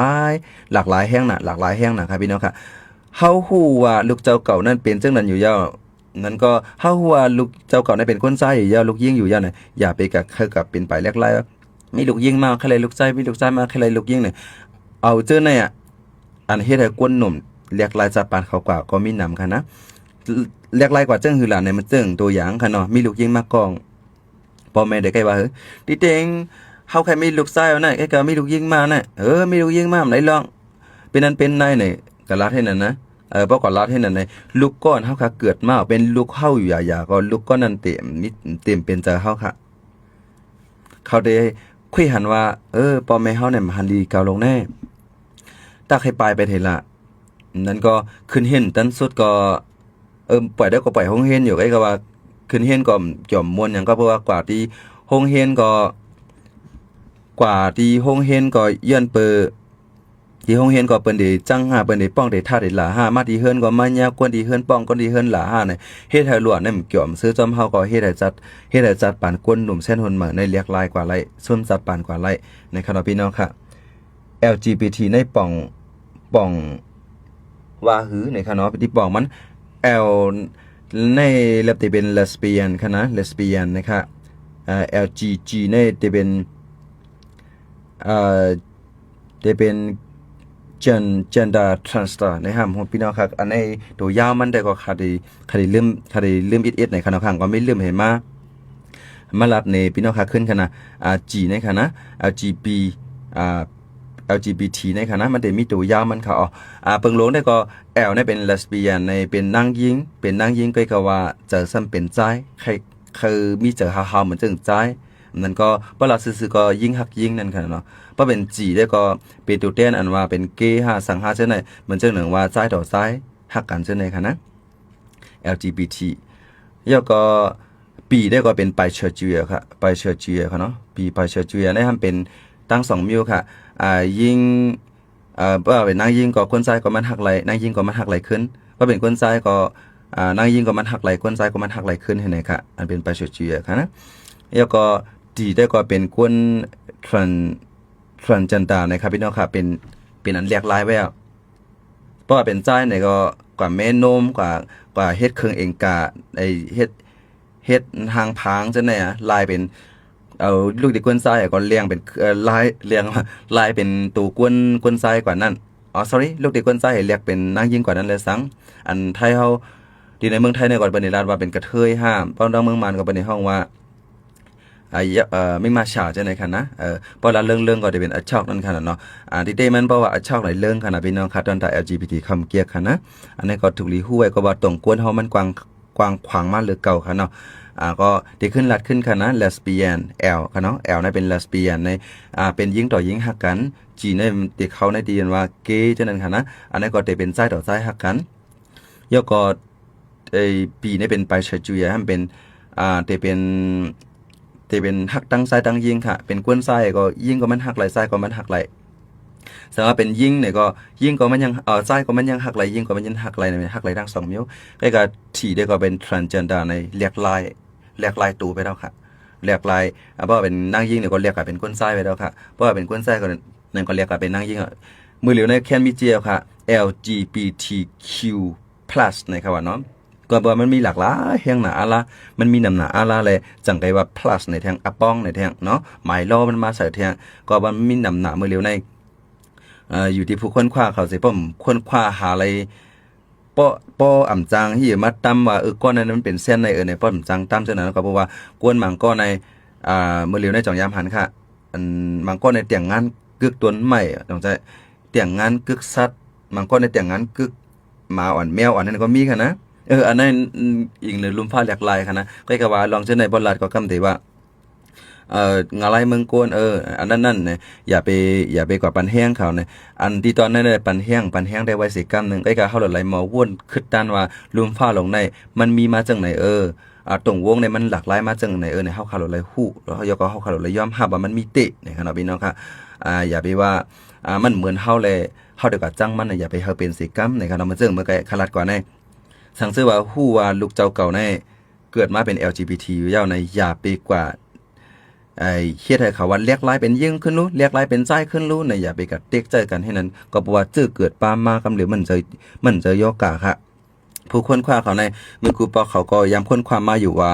ายแห่งนะครับพี่น้องค่ะเฮาฮู้ว่าลูกเจ้าเก่านั้นเป็นจังนั้นอยู่เย้านั้นก็เฮาว่าลูกเจ้าเก่าได้เป็นคนซ้ายอยู่ยาวลูกยิงอยู่ยาวน่ะอย่าไปกับเป็นไปแลกไล่มีลูกยิงมาใครลูกซ้ายมีลูกซ้ายมาใครลูกยิงเนี่ยเอาเจอในอันเฮ็ดให้กวนหนุ่มเรียกลายจับปานเขากว่าก็มีนำค่ะนะเรียกลายกว่าจังหือหลานเนี่ยมันเจิงตัวอย่างค่ะเนาะมีลูกยิงมากองพ่อแม่ได้ใกล้ว่าติเต็ง เฮาใครมีลูกชายน่ะไอ้ก็มีลูกยิงมาน่ะมีลูกยิงมาไหนลองเป็นนั้นเป็นนายนี่ก็รัดให้นั่นนะบ่ก็รัดให้นั่นในลูกก้อนเฮาค่ะเกิดมาเป็นลูกเฮาอยู่อย่าก็ลูกก้อนนั้นเต็มมิเต็มเป็นใจเฮาค่ะเขาได้คุยหันว่าพ่อแม่เฮาเนี่ยหันดีเก่าลงแน่ตักให้ปลายไปเถอะล่ะนั้นก็ขึ้นเห็นตันสุดก็ปล่อยได้ก็ปล่อยห้องเฮียนอยู่ไอ้ก็ว่าขึ้นเฮียนก็จอมมวนหยังก็เพราะว่ากว่าที่ห้องเฮียนก็กว่าที่ห้องเฮียนก็เยื่อนเปอที่ห้องเฮียนก็เปิ้นได้จังหาเปิ้นได้ป้องได้ท่าได้หลาหามาที่เฮือนก็มายากวนที่เฮือนป้องก็ที่เฮือนหลาหาเนี่ยเฮ็ดให้ล้วนเนี่ยมันเกี่ยวซื้อจอมเฮาก็เฮ็ดให้จัดปานกวนหนุ่มเส้นหนมาในเรียกลายกว่าไรส้นจัดปานกว่าไรในคณะพี่น้องค่ะ LGBT ในป่องว่าหือในคณะที่ป่องมัน L ในเล็บที่เป็นเลสเบี้ยนค่ะนะเลสเบี้ยนนะคะLGG ในที่เป็นได้เป็นgender transfer นะครับผมพี่น้องครับอันในตัวยาวมันได้ก็คดีเริ่มอิดในขณะข้างก็ไม่เริ่มเห็นมาลัดในพี่น้องครับขึ้นคณะG ในคณะLGBT ในคณะมันได้มีตัวยาวมันค่ะเปิงลงได้ก็ L ในเป็นเลสเบี้ยนในเป็นนางยิงก็คือว่าเจอซ้ำเป็นใจใครคือมีเจอฮาๆเหมือนเจอใจนั่นก็บ่ล่ะซื่อๆก็ยิ่งฮักยิ่งนั่นค่ะเนาะบ่เป็นจีได้ก็เป็นตัวแทนอันว่าเป็นเกย์5สังหาจังได๋เหมือนจังหนึ่งว่าซ้ายต่อซ้ายฮักกันจังได๋ค่ะนะ LGBT แล้วก็ปีได้ก็เป็นไปเชิญจูค่ะไปเชิญจูค่ะเนาะปีไปเชิญจูได้ทำเป็นตั้ง2มิวค่ะยิ่งบ่เป็นนางยิงก็คนซ้ายก็มันฮักไหลนางยิงก็มันฮักไหลขึ้นบ่เป็นคนซ้ายก็นางยิงก็มันฮักไหลคนซ้ายก็มันฮักไหลขึ้นให้ไหนค่ะอันเป็นไปเชิญจูค่ะนะแล้วก็ดีได้ก็เป็นคนtransgender นะครับพี่น้องค่ะเป็นอันเรียกลายไว้อ่ะเพราะว่าเป็นใจไหนก็กว่าแม่นมกว่าเฮ็ดเครื่องเองกะไอ้เฮ็ดหางพางจังได๋ลายเป็นเอาลูกที่กวนซ้ายก็เลี้ยงเป็นลายเลี้ยงลายเป็นตัวกวนซ้ายกว่านั้นsorry ลูกที่กวนซ้ายเรียกเป็นนางยิ่งกว่านั้นเลยสังอันไทยเฮาที่ในเมืองไทยเนี่ยก็เป็นราชว่าเป็นกระเทยห้ามตอนเมืองมันก็เป็นในห้องว่าไม่มาฉาจังได๋ค่ะนะเพราะละเรื่องก็ได้เป็นอัชอกนั่นค่ะเนาะที่ได้มันเพราะว่าอัชอกหลายเรื่องค่ะนะพี่น้องค่ะตอนตา LGBT คำเกียกค่ะนะอันนี้ก็ถูกลีฮู้ไว้ก็ว่าตรงกวนเฮามันกว้างขวางมากหรือเก่าค่ะเนาะก็ได้ขึ้นลัดขึ้นค่ะนะ lesbian L ค่ะเนาะ L นั้นเป็น lesbian ในเป็นหญิงต่อหญิงฮักกัน G ในที่เขาในที่ว่าเกย์จังนั้นค่ะนะอันนี้ก็ได้เป็นชายต่อชายฮักกันแล้วก็B นี่เป็นไปเฉยๆให้มันเป็นได้เป็นหักตั้งซ้ายตั้งยิงค่ะเป็นกวนซ้ายก็ยิงก็มันหักไหลซ้ายก็มันหักไหลสำหรับเป็นยิงเนี่ยก็ยิงก็มันยังซ้ายก็มันยังหักไหลยิงก็มันยังหักไหลในหักไหลทั้ง2นิ้วใกล้กับที่ได้ก็เป็น transgender ในเรียกลายตูไปแล้วค่ะเรียกลายเพราะว่าเป็นนางยิงเนี่ยก็เรียกกับเป็นกวนซ้ายไปแล้วค่ะเพราะว่าเป็นกวนซ้ายก็นั่นก็เรียกกับเป็นนางยิงมือเหลียวในแคนมีเจียวค่ะ LGBTQ+ นะครับว่าเนาะก็บ่มันมีหลากหลายแห่งหน้าอาลามันมีนำหน้าอาลาเลยจังได๋ว่า plus ในแทงอะป้องในแทงเนาะหมายล้อมันมาใส่แทงก็มันมีนำหน้ามือเร็วในอยู่ที่ผู้ค้นคว้าเขาสิป้อมค้นคว้าหาอะไรป้ออ่ำจางที่มาตำว่าก้อนนั้นมันเป็นเส้นในในป้ออ่ำจางตำจังนั้นก็เพราะว่ากวนมังก้อนในมือเร็วในจ่องยามหันค่ะอันมังก้อนในเตียงงานกึกตนใหม่ต้องใจเตียงงานกึกสัตว์มังก้อนในเตียงงานกึกหมาอ่อนแมวอ่อนนั่นก็มีค่ะนะอันนั้นอีกหนึ่งลุมผ้าหลากหลายค่ะนะก็ก็ว่าลองเช่นในบอลลาดก็กำได้ว่างาไลเมืองโกนอันนั้นเนี่ยอย่าไปกว่าปันแห้งเขาเนี่ยอันที่ตอนนั้นได้ปันแห้งได้ไว้สิกรรมนึงไอ้ก็เฮาหลายหมอวนคิดด้านว่าลุมผ้าลงในมันมีมาจังไหนตรงวงเนี่ยมันหลากหลายมาจังไหนเนี่ยเฮาคาหลายฮู้แล้วเฮาก็เฮาคาหลายยอมรับว่ามันมีเตะในขณะพี่น้องค่ะอย่าไปว่ามันเหมือนเฮาเลยเฮาเดี๋ยวก็จังมันอย่าไปเฮาเป็นสิกรรมในขณะมันซึ่งเมื่อไกคลัดกว่าในสั่งซื้อว่าฮู้ว่าลูกเจ้าเก่าในเกิดมาเป็น LGBT อยู่ยาวในอย่าไปกว่าเฮ็ดให้เขาว่าเรียกลายเป็นยิ่งขึ้นรู้เรียกลายเป็นซ้ายขึ้นรู้ในอย่าไปกัดเต็กใจกันให้นั้นก็บ่ว่าจื้อเกิดปามมากำหรือมันจะยอกกะค่ะผู้ค้นคว้าเขาในมือกูปอเขาก็ย้ำค้นความมาอยู่ว่า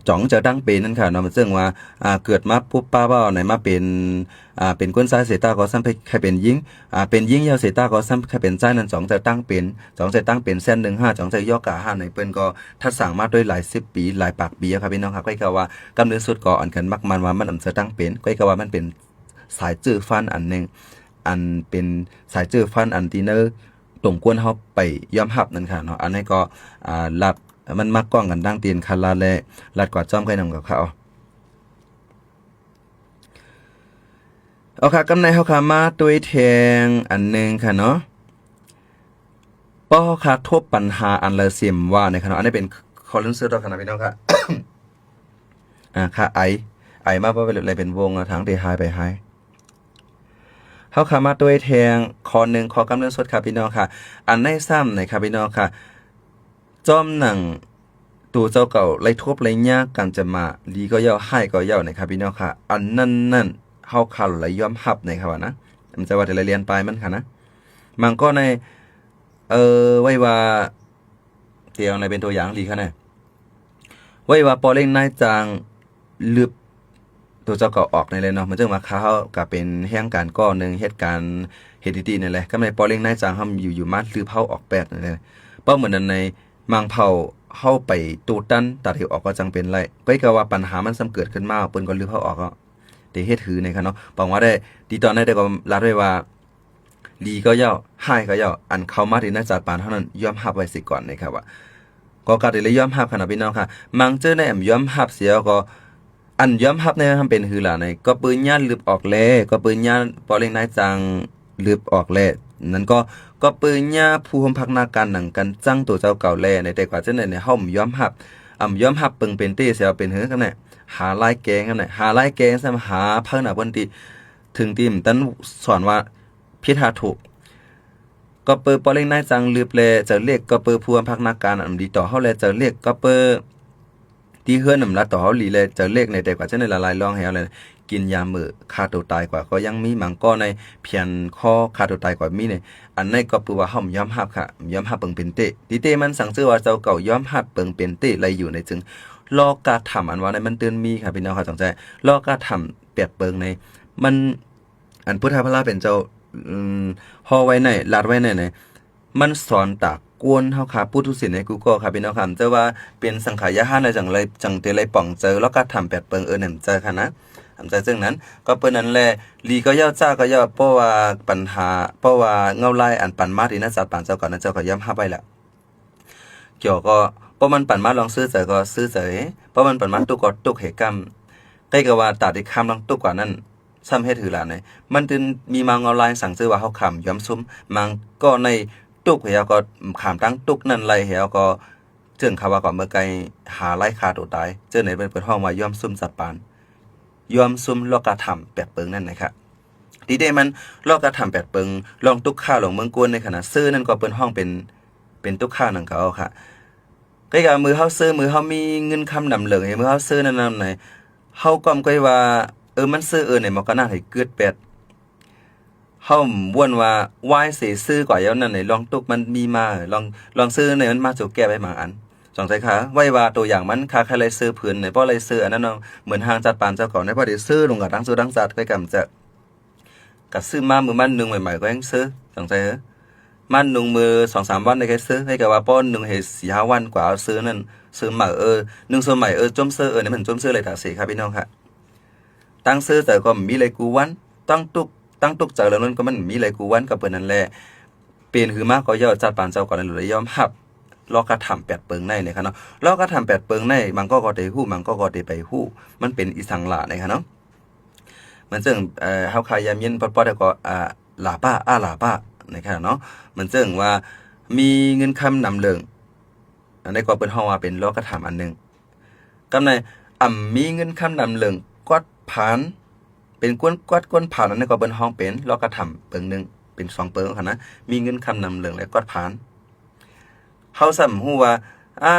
จ่องจะตั้งเป็นนั่นค่ะเนาะมันซึ่งว่าเกิดมาปุ๊บป้าว่าไหนมาเป็นก้นซ้ายเสตาก็ซ้ำใครเป็นยิงเป็นยิงยาวเสตาก็ซ้ำใครเป็นซ้ายนั้นจ่องจะตั้งเป็นจ่องจะตั้งเป็นเส้น15จ่องจะย่อกะ5ในเปิ้นก็ทัดสั่งมาด้วยหลาย10ปีหลายปากปีครับพี่น้องครับก็กะว่ากำเนิดสุดก็อันกันมักมันว่ามันจะตั้งเป็นก็กะว่ามันเป็นสายจื้อฟันอันนึงอันเป็นสายจื้อฟันอันที่เนอตรงกวนเฮาไปยอมรับนั่นค่ะเนาะอันนี้ก็รับมันมักก้องกันดังตีนคาลาแลลัดกว่าจ้อมใครนำกับเขาเอาค่ะกำในเฮาค่ะมาตัวแทงอันนึงค่ะเนาะป้อค่ะทบปัญหาอันละเสียมว่าในค่ะเนาะอันนี้เป็นคอลัมน์เสื้อตัวขนาดพี่น้องค่ะ ค่ะไอมาว่าอะไรเป็นวงทางเดไฮไปไฮเฮาค่ะมาตัวแทงคอ1ขอกำเนิดสดค่ะพี่น้องค่ะอันในซ้ำในค่ะพี่น้องค่ะจอมหนังตัวเจ้าเก่าไล่ทบไล่ยากกันจะมาลีก็ย่อให้ก็ย่อนะครับพี่น้องค่ะอันนั่นเฮาคันไหลยอมหับนะครับว่านะมันจะว่าแต่ละเรียนไปมันค่ะนะมันก็ในไว้ว่าเตียวในเป็นตัวอย่างลีค่ะนะไว้ว่าปอเล่งนายจางลึบตัวเจ้าเก่าออกในเลยเนาะมันจึงมาเขาก็เป็นแห่งการก่อนึงเหตุการณ์เฮ็ดดีๆนั่นแหละก็ในปอเล่งนายจางเฮาอยู่มาลืบเฮาออกแปดนั่นแหละเป้าเหมือนนั้นในมังเผาเข้าไปตูดันตัดเหวออกก็จังเป็นไรไปก็ว่าปัญหามันซ้ำเกิดขึ้นมาเปิ้นก็ลือเขาออกก็แต่เฮ็ดถือในค่ะเนาะบอกว่าได้ดีตอนนั้นได้ก็รัดไว้ว่าลีก็ย่อให้ก็ย่ออันเข้ามาที่นักจัดปานเท่านั้นยอมรับไว้สิก่อนนะครับว่าก็การได้ยอมรับขนาดพี่น้องค่ะมังเจอในแอมยอมรับเสียก็อันยอมรับในทำเป็นหือล่ะในก็ปืนย่านลืบออกแลก็ปืนย่านปอเล็งนายจังลืบออกแลนั้นก็ปืนญาผู้พักนาการหนังกันจังตัวเจ้าเก่าแลในแต่กว่าจังได๋เนี่ยเฮาย้อมรับย้อมรับปึงเป็นเต้เสียเป็นหือกันน่ะหาลายแกงกันน่ะหาลายแกงซ้ำหาเพิ่นน่ะเพิ่นที่ถึงที่ตันสอนว่าผิดหาถูกก็เปิดปอเล็งนายจังลืบแลจะเรียกก็เปิดผู้พักนาการดีต่อเฮาแลจะเรียกก็เปิดที่เฮือนนำละต่อเฮาหลีแลจะเรียกในแต่กว่าจังได๋ละลายลองให้เฮาเลยกินยามือฆ่าตัวตายกว่าก็ยังมีมังก็ในเพียงข้อฆ่าตัวตายกว่ามีเนี่ยอันในก็ปือว่าเฮายอมรับค่ะยอมรับเปิงเป็นเตดิเตมันสั่งชื่อว่าเจ้าเก่ายอมรับเปิงเป็นเตไหลอยู่ในจึงลอกาทำอันว่าในมันเตือนมีค่ะพี่น้องค่ะสนใจลอกาทำเปียดเปิงในมันอันพุทธพระเป็นเจ้าฮอไว้ในลาดไว้ในมันสอนตากกวนเฮาค่ะพุทธศิลป์ในกูก็ค่ะพี่น้องค่ะเจ้าว่าเป็นสังขารยะห้าในจังไรจังเตไรป่องเจอลอกาทำเปียดเปิงนำเจอค่ะนะทำใจซึ่งนั้นก็เปิ้นนั้นแหละลีก็ย่อจ้าก็ย่อเพราะว่าปัญหาเพราะว่าเงาลายอันปันมาที่น่าจัดปานเจ้าก่อนนั้นเจ้าก็ย้ำหาไปแล้วเกี่ยวก็เพราะมันปันมาลองซื้อใจก็ซื้อใจเพราะมันปันมาตุกก็ตุกเหตุกรรมใกล้กับว่าตัดที่คำลองตุกกว่านั้นซ้ำเฮ็ดถือล่ะเนี่ยมันจึงมีมาเงาลายสั่งซื้อว่าเฮาคำย้ำซุ่มมังก็ในตุกเหี่ยวก็ขามตั้งตุกนั่นไล่เหี่ยวก็เจิงเขาว่าก็เมื่อไกลหาไล่คาตัวตายเจอไหนเป็นห้องว่าย้อมซุ่มจัดปานยอมซุ่มลอกกระทำแปดเปิงนั่นนะครับดีเดมันลอกกระทำแปดเปิงลองตุกข้าหลงเมืองกวนในขณะซื้อนั่นก็เปิ้นห้องเป็นตุกข้านั่นเขาค่ะใกล้กับมือเฮาซื้อมือเฮามีเงินคำนำเหลืองมือเฮาซื้อนั่นนำไหนเฮาก็ใกล้ว่ามันซื้อเนี่ยมันก็น่าให้เกิดแปดเฮาบ่วนว่าวายสิซื้อกว่าแล้วนั่นไหนลองตุกมันมีมาลองซื้อเนี่ยมันมาสู่แก้ไว้บางอันสองใจค่ะไว้ว่าตัวอย่างมันค่าใครเลยซื้อผืนเนี่ยเพราะอะไรซื้ออันนั้นเนาะเหมือนห้างจัดปานเจ้าก่อนในพอได้ซื้อลงกับทั้งซื้อทั้งจัดก็กำจะกับซื้อมามือมันนึงใหม่ๆก็ยังซื้อสองใจเหรอมันนึงมือ 2-3 วันได้แค่ซื้อให้กับว่าป้อนนึงให้4-5 วันกว่าเอาซื้อนั่นซื้อใหม่นึงซื้อใหม่จมซื้อเนี่ยมันจมซื้อเลยตาสีครับพี่น้องค่ะตั้งซื้อแต่ก็มีเลยกูวันตั้งตุกจากแล้วนั้นก็มันมีเลยกูวันกับเปิ้นนั่นแหละเปลี่ยนคือมากก็ย่อจัดปานเจ้าก่อนเลยยอมรับลอกกระทำแปดเปิงในนะครับเนาะลอกกระทำแปดเปิงในมันก็ได้ฮู้มันก็ได้ไปฮู้มันเป็นอีสังหลานะครับเนาะมันซึ่งเฮาขายยามเย็นปอดๆก็หลาป้าหลาป้านะครับเนาะมันซึ่งว่ามีเงินคำนำเลิงอันนี้ก็เปิ้นฮ้องว่าเป็นลอกกระทำอันนึงกำในมีเงินคำนำเลิงกวดผ่านเป็นกวนผ่านอันนี้ก็เปิ้นฮ้องเป็นลอกกระทำเปิงนึงเป็น2เปิงค่ะนะมีเงินคำนำเลิงและกวดผ่านเฮาซ้ำฮู้ว่า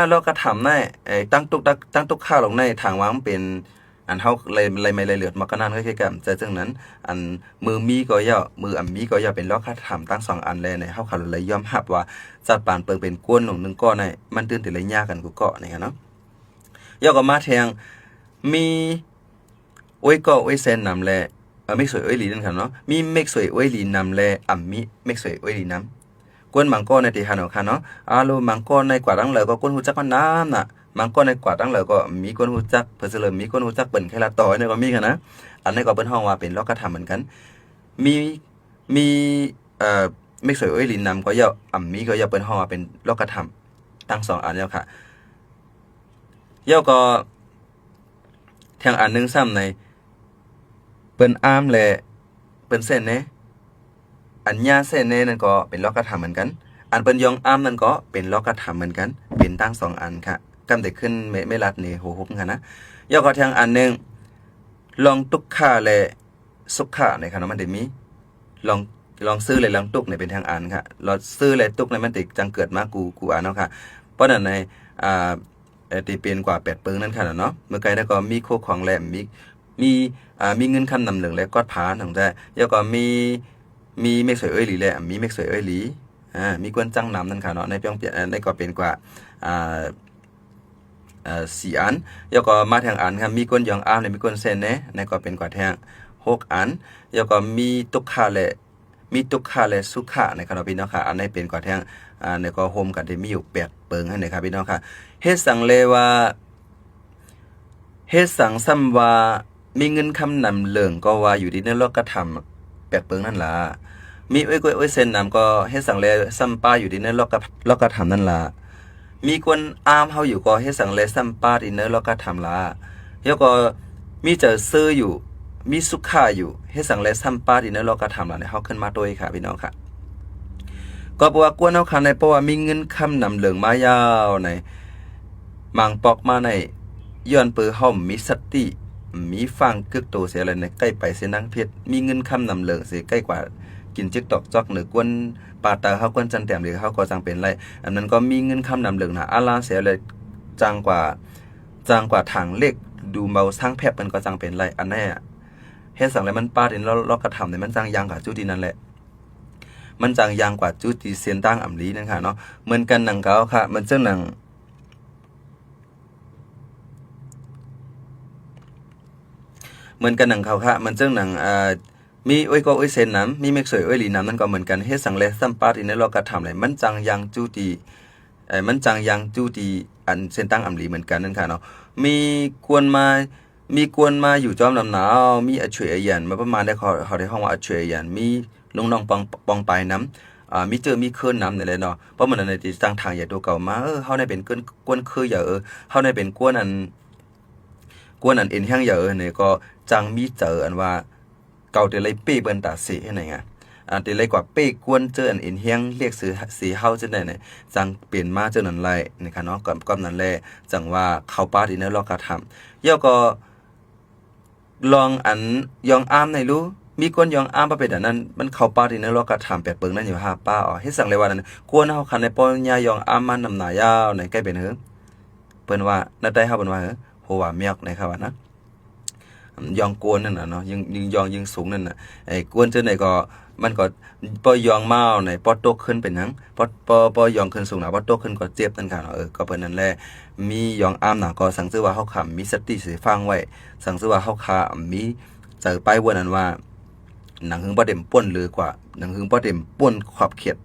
เราก็ทำได้ตั้งตุกข้าวลงในทางวางเป็นอันเฮาเลยไม่เลยเหลือดมาก็นั่นคือกันแต่จังนั้นอันมือมีก็ย่อมือมีก็ย่อเป็นลอกค่าทำตั้ง2อันเลยในเฮาเขาเลยยอมรับว่าจัดปานเปิงเป็นก้นลงนึงก้อนในมันตื่นแต่เลยยากกันกูเกาะนี่ครับเนาะ ยอก็มาแทงมีโอ้ยก็โอ้ยเซนนำแลไม่สวยโอ้ยหลีนั่นค่ะเนาะมีเมกสวยโอ้ยหลีนำแลมีเมกสวยโอ้ยหลีนำกวนมังกรในที่หาเนาะค่ะเนาะโลมังกรในกว่าดังเลยก็กวนฮู้จักว่าน้ำน่ะมังกรในกว่าดังเลยก็มีกวนฮู้จักเพิ่นเสริมมีกวนฮู้จักเปิ้นแค่ละต่อเนี่ยก็มีกันนะอันนี้ก็เปิ้นฮ้องว่าเป็นลอกกระทำเหมือนกันมีไม่สวยโอ้ยลินนำก็ย่อมีก็ย่อเปิ้นฮ้องว่าเป็นลอกกระทำตั้ง2อันแล้วค่ะย่อก็ทางอันนึงซ้ำในเปิ้นอ้ามและเปิ้นเส้นเนอันญาเส้นเนนั่นก็เป็นลอกกระทำเหมือนกันอันเปิ้นยองอ้ามนั่นก็เป็นลอกกระทำเหมือนกันเป็นตั้ง2อันค่ะกำได้ขึ้นไม่รัดนี่โหฮุบค่ะนะย่อก็ทางอันนึงลองตุกข่าและสุขะในค่ะเนาะมันได้มีลองซื้อเลยลองตุกในเป็นทางอันค่ะเราซื้อเลยตุกในมันติจังเกิดมากูอ่านเนาะค่ะเพราะนั้นในตีเป็นกว่า8ปึงนั่นค่ะเนาะเมื่อไกลแล้วก็มีโคของแหลมมีเงินคำนำเหลืองและกอดผาหนังแต่แล้วก็มีเมฆสวยเอ้ยหลีแหละมีเมฆสวยเอ้ยหลีมีกวนจังนำนั่นค่ะเนาะในเปียงเปลี่ยนในก็เป็นกว่า4อันแล้วก็มาทางอันครับมีกวนยองอ้ามและมีกวนเซนเนะในก็เป็นกว่าแทง6อันแล้วก็มีตุกข่าและสุขะในครับพี่น้องค่ะอันนี้เป็นกว่าแทงในก็โฮมกันได้มีอยู่8เปิงให้นะครับพี่น้องค่ะเฮ็ดสังเลว่าเฮ็ดสังซ้ำว่ามีเงินคำนำเหลืองก็ว่าอยู่ที่ในโลกกระทำ8เปิงนั่นล่ะมีอ้อยเส้นนำก็เฮ็ดสังเลซ้ำป้าอยู่ที่ในโลกกระทำนั่นล่ะมีคนอามเฮาอยู่ก็เฮ็ดสังเลซ้ำป้าที่ในโลกกระทำล่ะแล้วก็มีเจอซื้ออยู่มีสุขาอยู่เฮ็ดสังเลซ้ำป้าที่ในโลกกระทำล่ะเนี่ยเฮาขึ้นมาด้วยค่ะพี่น้องค่ะก็บอกว่ากวนเฮาคันในเพราะว่ามีเงินคำนำเหลืองมายาวในมังปอกมาในย้อนเปือห้อมมีสติมีฟังกึกโตเสียอะไรในใกล้ไปเสียนังเพชรมีเงินคำนำเหลืองเสียใกล้กว่ากินจิกตอกจอกหรือกวนปาตาเฮากวนจันแต้มหรือเฮาก็จังเป็นไรอันนั้นก็มีเงินคำนำเหลืองนะอาลาเสียเลยจังกว่าถังเล็กดูเบาสร้างแพบมันก็จังเป็นไรอันนี้เฮ็ดสังแล้วมันปาดเรากระทำเนี่ยมันจังยังกับจุดที่นั่นแหละมันจังยังกว่าจุดที่เสียนตั้งอ่ำลีนั่นค่ะเนาะเหมือนกันหนังเก่าค่ะมันเจ้าหนังเหมือนกันหนังเขาค่ะมันเจ้าหนังมีอ้อยก็อ้อยเซนน้ำมีเมกสวยอ้อยหลีน้ำนั่นก็เหมือนกันเฮ็ดสังเลซัมปาที่ในเรากระทำเลยมันจังยังจุดที่อันเส้นตั้งอ่ำลีเหมือนกันนั่นค่ะเนาะมีกวนมาอยู่จอมลำหนาวมีอช่วยยันมาประมาณได้เขาได้ห้องว่าอช่วยยันมีลงน้องปองปลายน้ำมีมีเคลื่อนน้ำนี่แหละเนาะเพราะมันในที่สร้างทางใหญ่ตัวเก่ามาเฮาได้เป็นกวนคืออย่าเฮาได้เป็นกวนอันเอ็นแห้งอย่าเนี่ยก็จังมีเจออันว่าเก่าแต่ไรเป้เปิ้นตาเสให้ไหนอ่ะแต่ไรกว่าเป้กวนเจออันเอ็นแห้งเรียกสีเฮาจังได๋เนี่ยจังเปลี่ยนมาเจอนั่นไรนะคะเนาะก็นั่นแหละจังว่าเข้าป่าที่ในลอกกระทำย่อก็ลองอันยองอ้ามในรู้มีกวนยองอ้ามประเภทนั้นมันเข้าป่าที่ในลอกกระทำ8เปิงนั่นอยู่5ป้าเฮ็ดสังเลยว่านั้นกวนเฮาคันในปอนยายองอ้ามมันนำหน้ายาวในใกล้เป็นเเปิ้นว่านาได้เฮาเปิ้นว่าโหว่าเมียกนะครับว่านะยองกวนนั่นน่ะเนาะยิงยองยิงสูงนั่นน่ะไอ้กวนจังได๋ก็มันก็ปอยองมาในปอตกขึ้นเป็นหยังปอยองขึ้นสูงน่ะปอตกขึ้นก็เจ็บนั่นค่ะก็เปิ้นนั่นแหละมียองอ้ามน่ะก็สังซื่อว่าเฮาขำมีสติสิฟังไว้สังซื่อว่าเฮาคามีเจอไปวันนั้นว่าหนังหึงบ่เต็มป่นหรือกว่าหนังหึงบ่เต็มป่นขอบเขต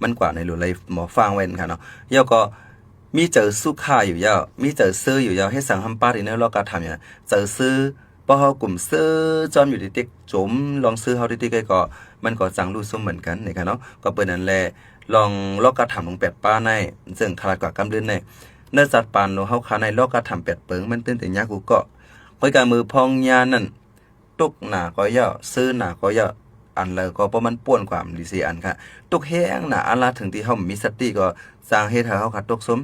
มันกว่าในหลุเลยหมอฟังไว้นั่นค่ะเนาะแล้วก็มีเจอสุขาอยู่ยาวมีเจอซื้ออยู่ยาวให้สังหำป้าที่ในลอกกระทำเนี่ยเจอซื้อพอเฮากลุ่มซื้อจอมอยู่ที่ติ๊กจมลองซื้อเฮาที่ติ๊กก็มันก็จังรู้ซุ่มเหมือนกันนะครับเนาะก็เปิ้นนั่นแหละลองลอกกระทำลง8ป้าในซึ่งคลาดกว่ากำเดือนในเนื้อสัตว์ปานเฮาคาในลอกกระทำ8เปิงมันตื่นแต่ยากกูก็ค่อยการมือพองยานั่นตุกหน้าก็ย่อซื้อหน้าก็ย่ออันเลยก็เพราะมันป่วนความดีซีอันค่ะตุกแห้งหน้าอันละถึงที่เฮามีสติก็สร้างเฮ็ดให้เฮาขาดตกซุม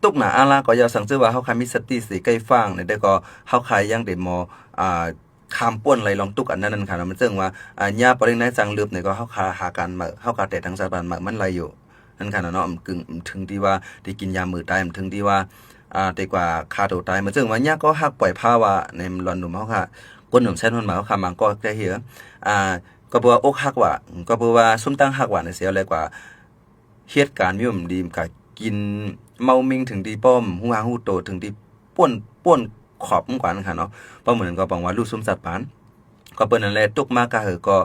ตุกหนาอาลาก็อย่าสังซื้อว่าเฮาคามีสติสิใกล้ฟังเนี่ยได้ก็เฮาคายยังได้มอคามป่วนไหลลองตุกอันนั้นค่ะมันซึ่งว่าญาปริณัยจังลืบเนี่ยก็เฮาคาหากันมาเฮากาแต่ทางสถาบันมามันไหลอยู่นั่นค่ะเนาะกึ่งถึงที่ว่าได้กินยามือตายถึงที่ว่าแต่กว่าคาตัวตายมันซึ่งว่าญาก็ฮักปล่อยผ้าว่าในลอนหนุ่มเฮาค่ะก้นหนุ่มแซ่นมันมาเฮาคามังก็ได้เหียก็บ่ว่าอกฮักว่าก็บ่ว่าซุ่มตั้งฮักว่าในเสียเลยกว่าเหตุการณ์มีดีกับ กินเมามิงถึงดีป้อมฮู้หาฮู้โตถึงดีป้วนขอบกว่านั่นค่ะเนาะเพราะเหมือนก็บอกว่าลูกซุ่มสัตว์ปานก็เปิ้นนั่นแหละตุกมากก็ก็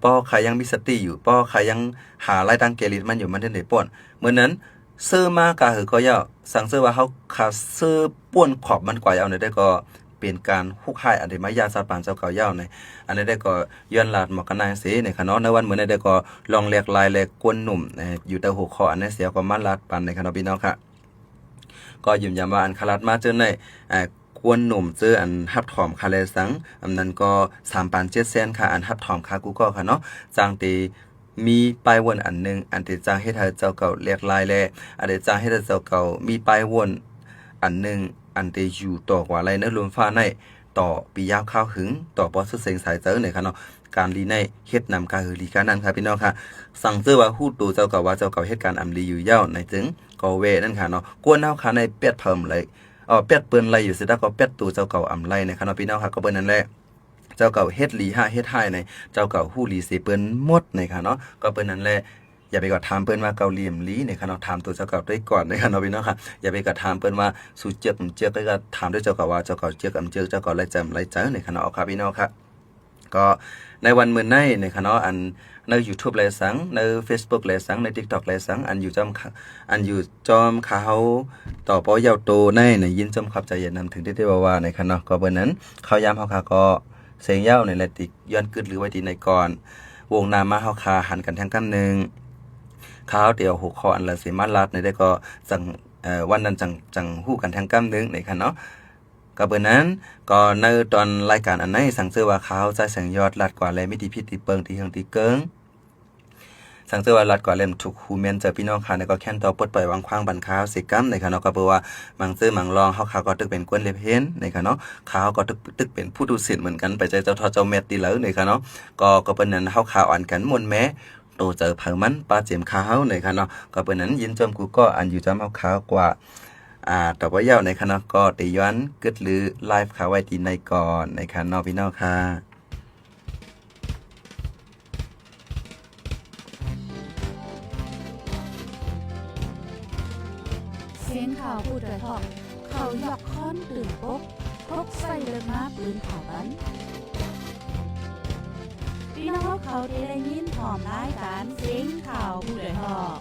ป้อใครยังมีสติอยู่ป้อใครยังหารายตังเกลิดมันอยู่มันได้ป้วนเหมือนนั้นซื้อมากก็ก็ย่าสั่งซื้อว่าเฮาคาซื้อป้วนขอบมันกว่าเอาได้ก็เป็นการฮุกหายอันที่มายาสัตว์ปานเจ้าเก่าย่าในอันนี้ได้ก็ย้อนลาดหมอกกันนายเสในค่ะเนาะในวันเหมือนได้ก็ลองเรียกลายแลกกวนหนุ่มอยู่แต่หัวข้ออันนี้เสียความมันลาดปานในค่ะเนาะพี่น้องค่ะก็ยืนยันว่าอันคาราดมาเจอในกวนหนุ่มเจออันฮับถอมคาเลสังอันนั้นก็3 ปาน 7 แสนค่ะอันฮับถอมคากูก็ค่ะเนาะจางตีมีปลายวนอันนึงอันที่จางเฮ็ดให้เจ้าเก่าเรียกลายแลอันที่จางเฮ็ดให้เจ้าเก่ามีปลายวนอันนึงอันที่อยู่ต่อกว่าไรเนื้อลมฟ้าในต่อปียาวข้าวหึงต่อปอสุเสงสายเจอเนี่ยค่ะเนาะการลีในเฮ็ดนำการหือลีการนั้นค่ะพี่น้องค่ะสั่งซื้อว่าฮู้ตูเจ้าเก่าว่าเจ้าเก่าเฮ็ดการอำลีอยู่ยาวในถึงก็เวนั่นค่ะเนาะกวนเฮาค่ะในเปียดเพิ่มเลยเป็ดเปิ้นไล่อยู่สิดาก็เป็ดตูเจ้าเก่าอำไล่ในคณะพี่น้องค่ะก็เปิ้นนั่นแหละเจ้าเก่าเฮ็ดหลี5เฮ็ด5ในเจ้าเก่าฮู้หลีสิเปิ้นหมดในค่ะเนาะก็เปิ้นนั่นแหละอย่าไปกอดถามเปิ้นว่าเกาหลีมลีในค่ะเนาะถามตัวเจ้าเก่าด้วยก่อนในค่ะเนาะพี่น้องค่ะอย่าไปกอดถามเปิ้นว่าสู่เจือกก็ถามด้วยเจ้าเก่าว่าเจ้าเก่าเจือกเจ้าเก่าไล่จำไล่เจอในค่ะเนาะเอาค่ะพี่น้องค่ะก็ในวันมื้อในในค่ะเนาะอันใน YouTube เลยสังใน Facebook เลยสังใน TikTok เลยสังอันอยู่จอมเขาต่อปอยาวโตในยินจอมขับใจเย็นนำถึงได้ว่าในค่ะเนาะก็เบิ่นนั้นเขายามเฮาค่ะก็เสียงยาวในแลติกย้อนกึดหรือไว้ที่ในก่อนวงนามาเฮาค่ะหันกันทางกันนึงเขาเดี๋ยว6ข้ออันละสิมาลัดในได้ก็จังวันนั้นจังฮู้กันทางกันนึงในค่ะเนาะก็เบิ่นนั้นก็ในตอนรายการอันไหนสั่งซื้อว่าเขาใจแสงยอดลัดกว่าแลมิติพิษติเปิงติเฮืองติเกิงสั่งซื้อว่ารัดกว่าเล่มถูกฮูเมนเจอพี่น้องค่ะในก็แค่นต่อปลดปล่อยวางควางบันข้าวสิกรรมในค่ะเนาะก็เพื่อว่ามังซื้อมังรองเฮาก็ตึกเป็นกวนเล็บเห็นในค่ะเนาะเขาก็ตึกเป็นผู้ดูสิทธิ์เหมือนกันไปใจเจ้าทอเจ้าเม็ดดีแล้วในค่ะเนาะก็เป็นนั้นเฮาข่าวอ่านกันมนแม้โตเจอเผามันปลาเจียมข้าวในค่ะเนาะก็เป็นนั้นยินจมกูก็อันอยู่จำเฮาข่าวกว่าต่อไปยาวในค่ะเนาะก็ติย้อนกึดหรือไลฟ์ข่าวไว้ที่ในก่อนในค่ะเนาะพี่น้องค่ะเสียงข่าวผู้ด้วยหอกเขายอกค้อนตื่นปกพกใส่เลิกมาปืนเผาบันพี่น้องเขาได้ยินหอมรายการเสียงข่าวผู้ด้วยหอก